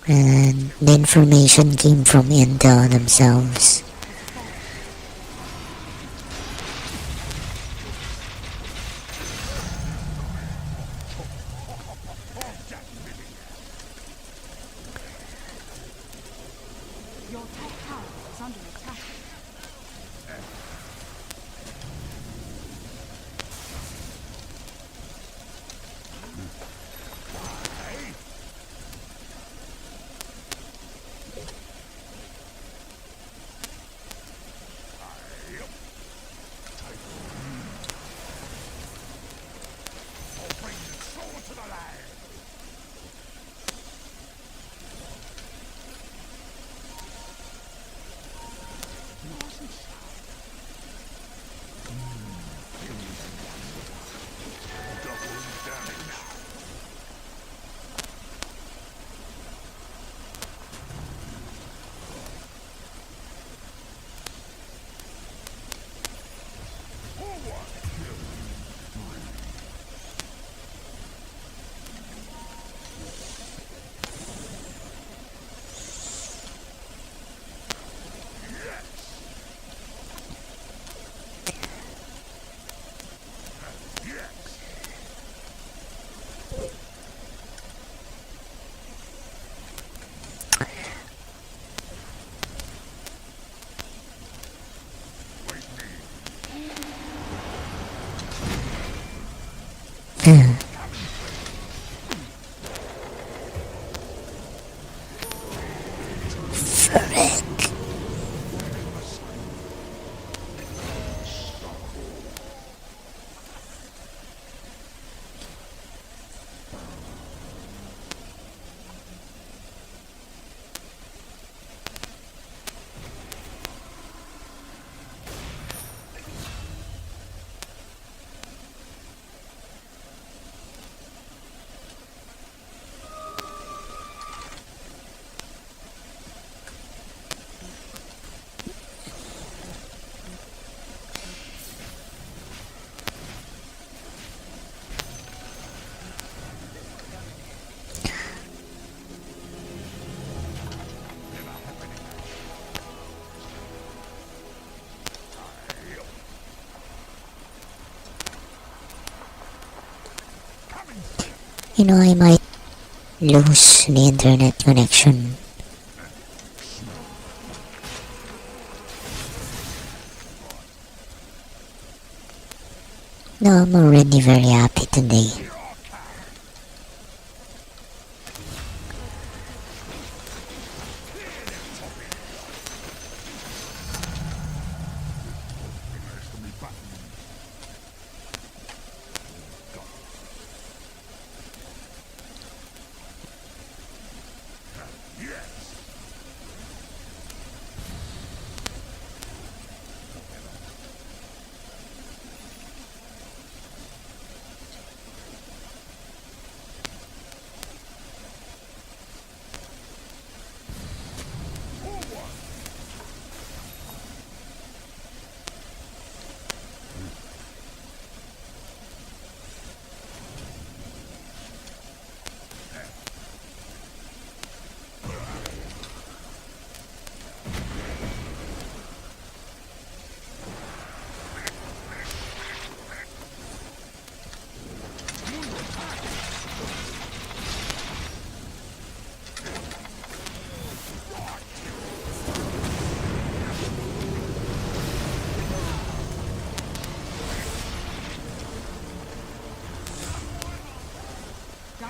And the information came from Intel themselves. Your top tower is under attack. Frick. I might lose the internet connection. No, I'm already very happy today.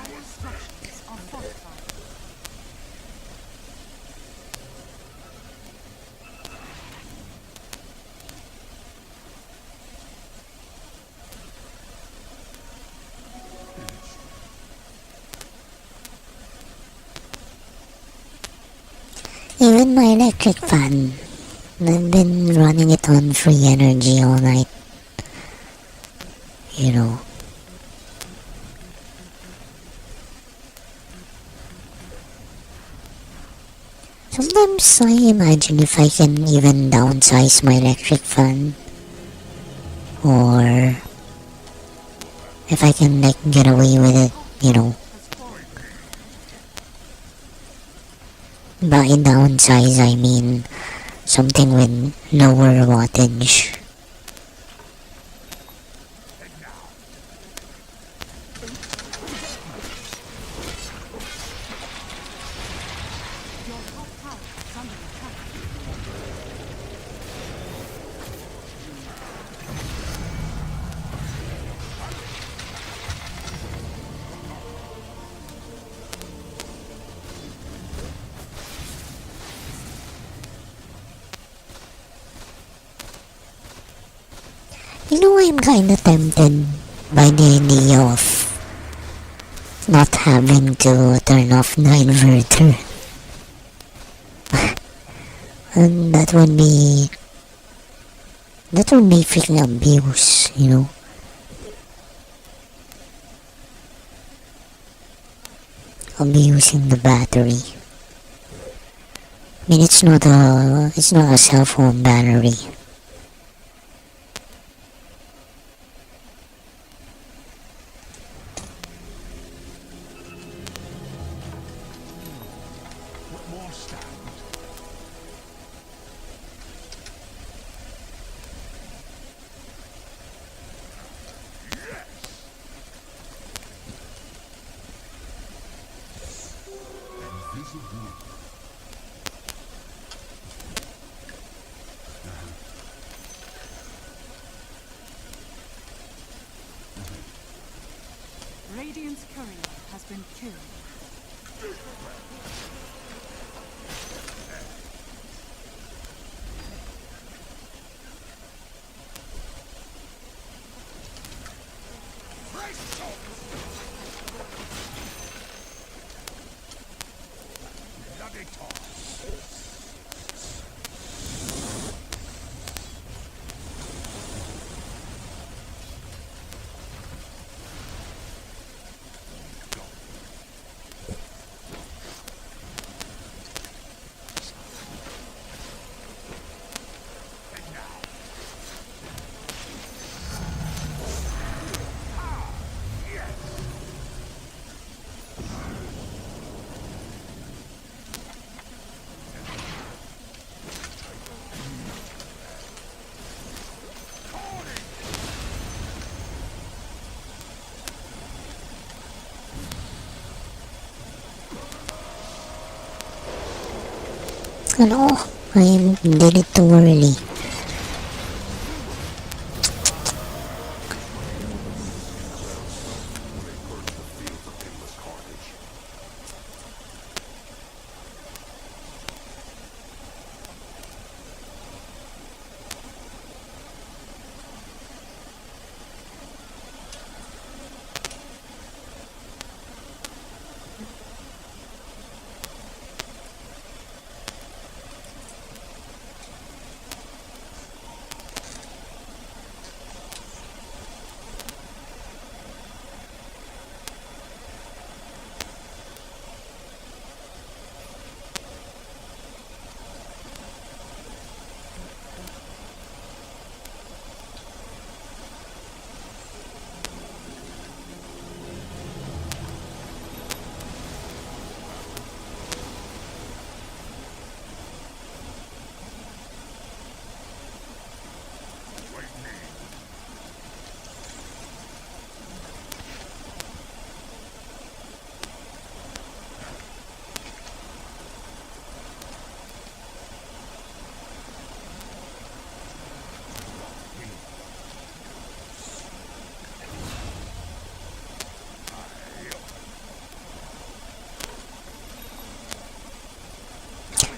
Dire structures are fortified. Even my electric fan, I've been running it on free energy all night. You know. Sometimes I imagine if I can even downsize my electric fan, or if I can like get away with it, you know. Has fallen. By downsize I mean something with lower wattage. Your top tower is under attack. You know, I'm kinda tempted by the idea of not having to turn off the inverter. And that would be freaking abuse, you know. Abusing the battery. I mean, it's not a cell phone battery. Radiant's courier has been killed. Ano? I did it too early.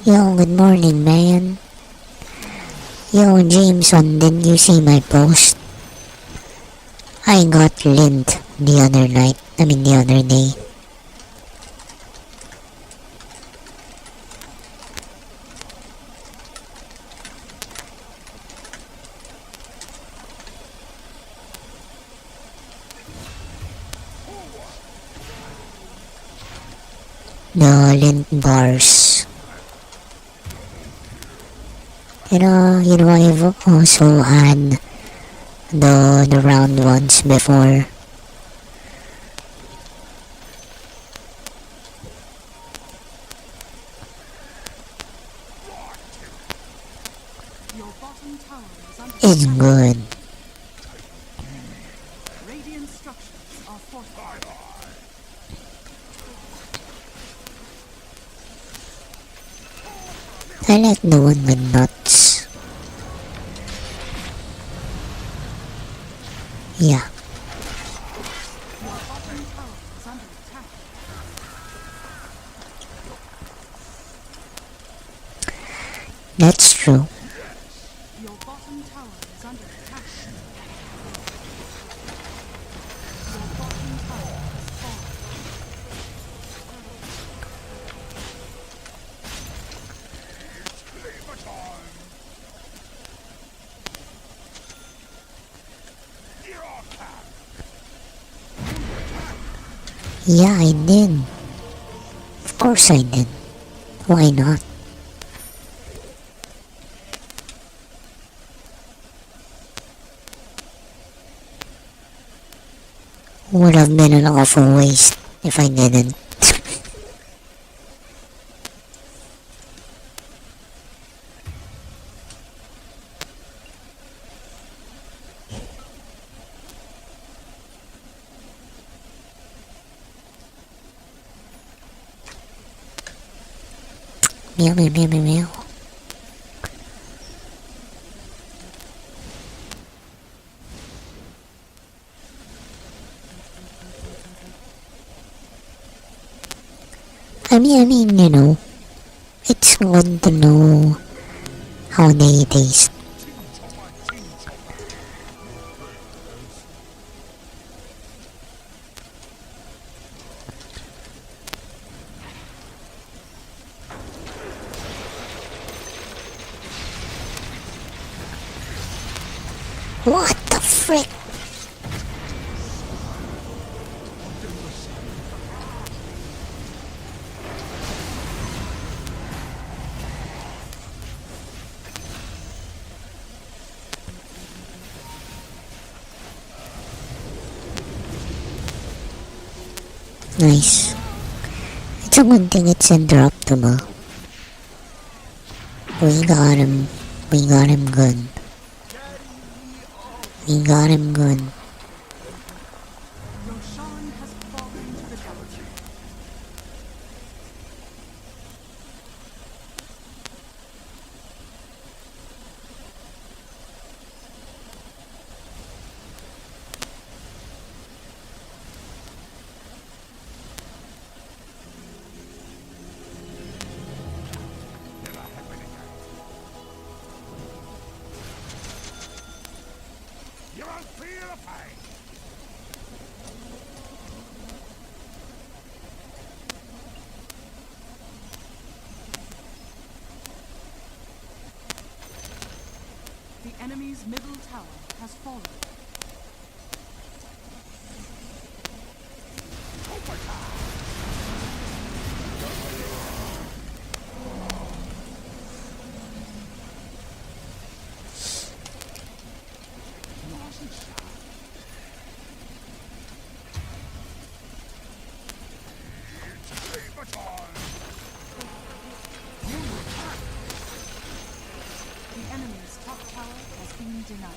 Yo, good morning, man. Yo, Jameson, didn't you see my post? I got lint the other night. The other day. The lint bars. I've also had the round ones before. Your bottom tower is under It's attack. good. Radiant structures are fortified. I like the one with nuts. Yeah, Your bottom tower is under attack. that's true. Your bottom tower is under attack. Your bottom tower has fallen. Yeah, I did. Of course I did. Why not? Would have been an awful waste if I didn't. Meow meow meow meow meow. It's good to know how they taste. What the frick? Nice. It's a good thing it's interruptible. We got him. We got him good. We got him good. Roshan has fallen to the devil. The enemy's middle tower has fallen. The enemy's top tower has been denied.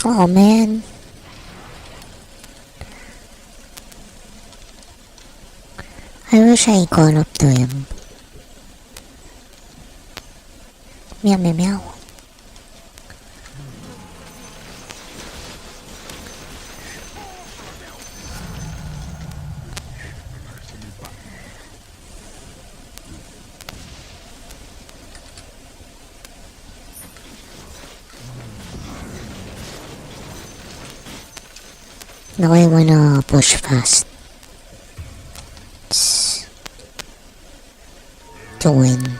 Oh man. I wish I caught up to him. Meow meow meow. Now I wanna push fast to win.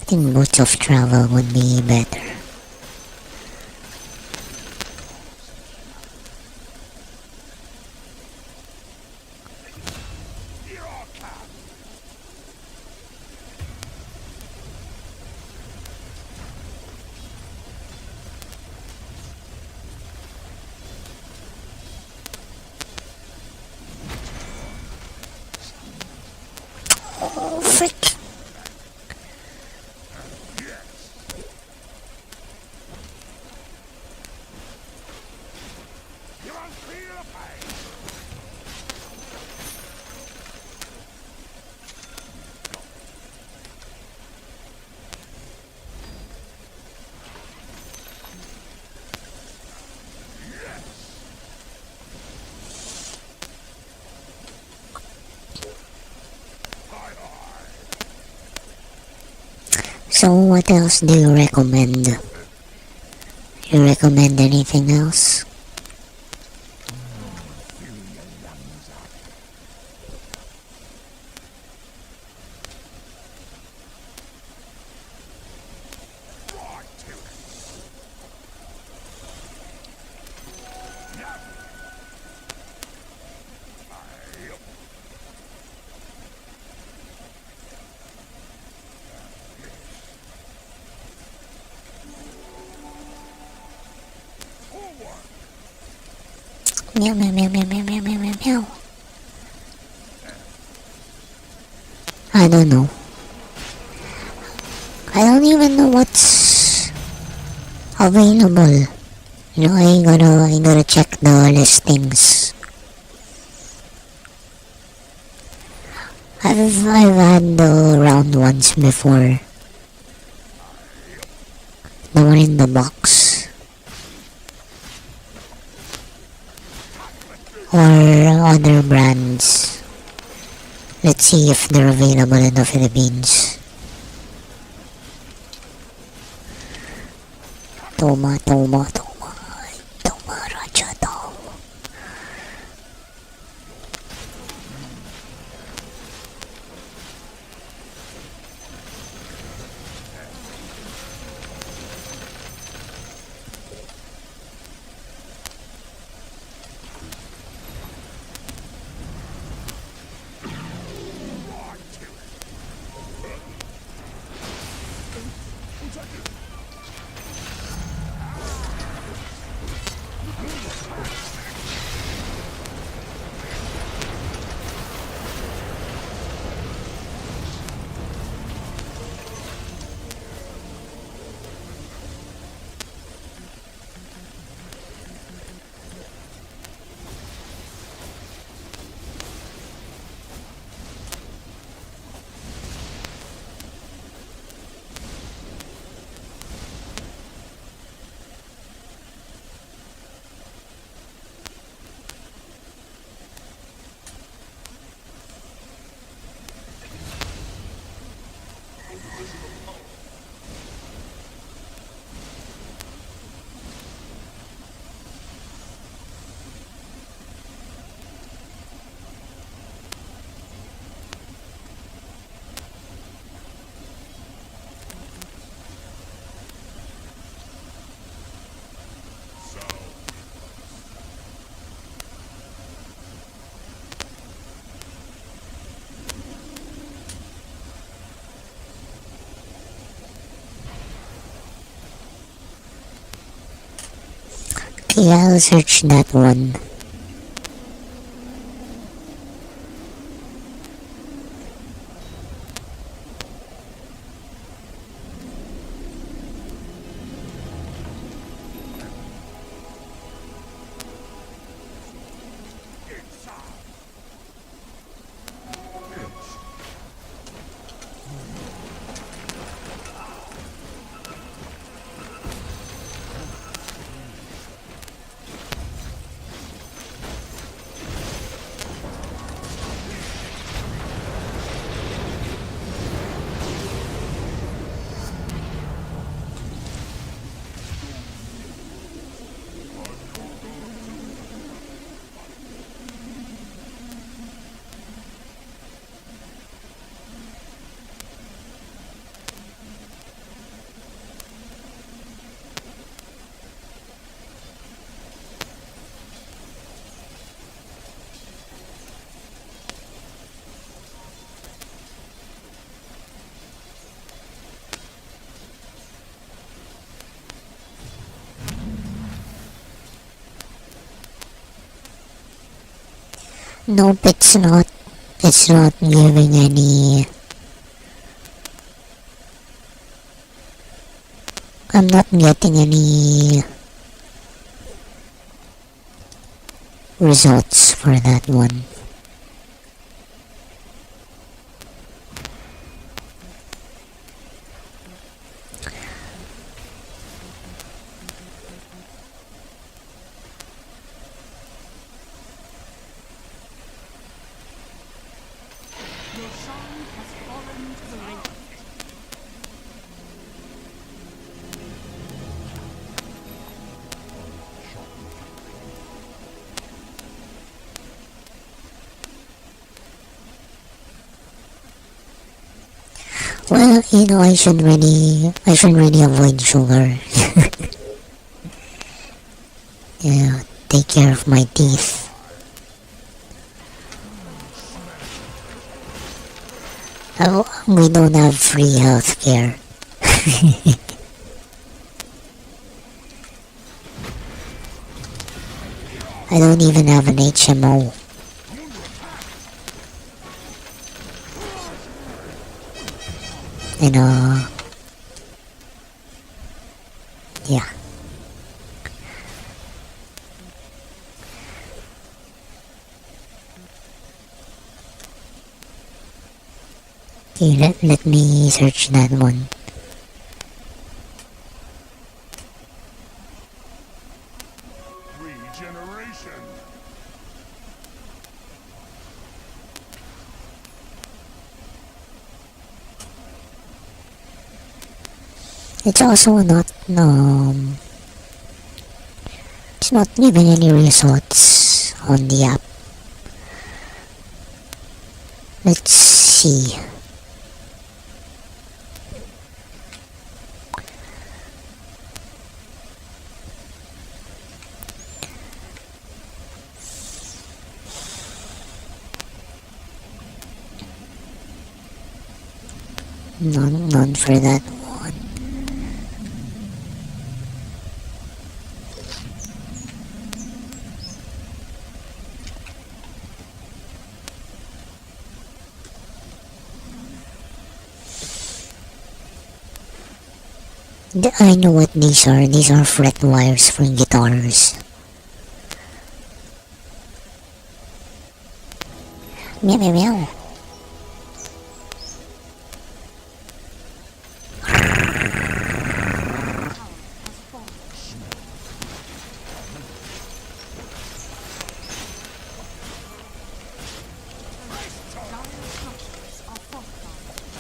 I think modes of travel would be better. Oh frick! So what else do you recommend? You recommend anything else? Meow meow meow meow meow meow meow meow meow. I don't know. I don't even know what's available. You know, I gotta check the listings. I've had the round ones before. The one in the box. Or other brands. Let's see if they're available in the Philippines. Toma, toma, toma. Toma, Rajado. Okay, I'll search that one. Nope, it's not. It's not giving any. I'm not getting any results for that one. Your shrine has fallen to the radiant. Well, I should really avoid sugar. Yeah, take care of my teeth. Oh, we don't have free healthcare. I don't even have an HMO. And yeah. Okay, let me search that one. Regeneration. It's also not it's not giving any results on the app. Let's see. None for that one. I know what these are. These are fret wires for guitars. Meow meow meow. Dire structures are fortified.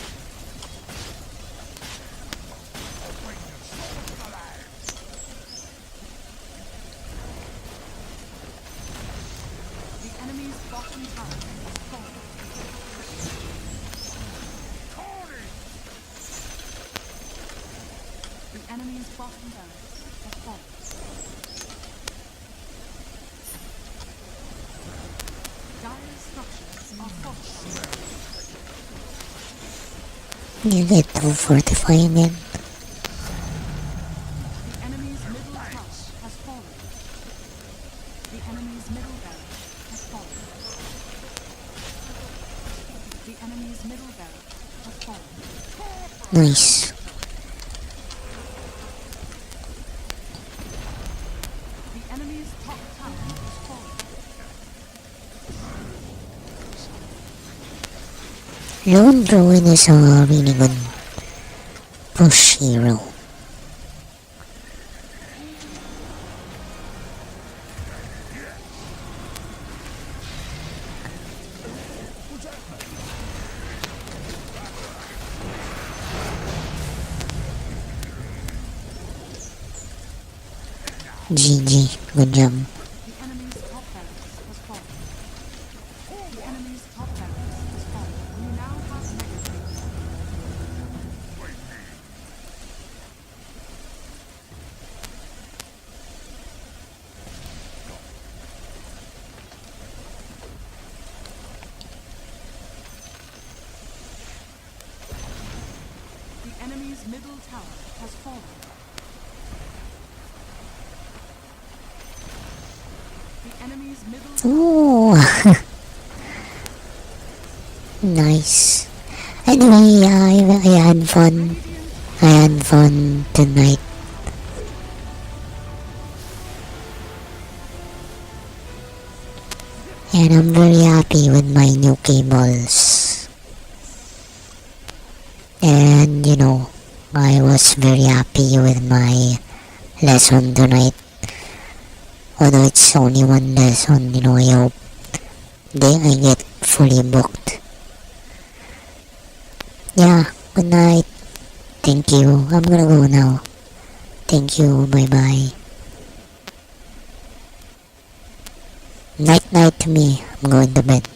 The enemy's bottom tower has fallen. The enemy's bottom barracks have fallen. Dire structures are fortified. You get to fortify again. The enemy's middle tower has fallen. The enemy's middle barrack has fallen. The enemy's middle barrack has fallen. Nice. The enemy's top tower has fallen. Lone Druid is a really good push hero. GG, good job. The enemy's top barracks has fallen. The enemy's top barracks has fallen. You now have negative. The enemy's middle tower has fallen. The enemy's middle tower Ooh, Nice. Anyway, I had fun. I had fun tonight. And I'm very happy with my new cables. And you know, I was very happy with my lesson tonight. Although it's only one lesson, you know, I hope I get fully booked. Yeah, good night. Thank you. I'm gonna go now. Thank you. Bye bye. Night night to me. I'm going to bed.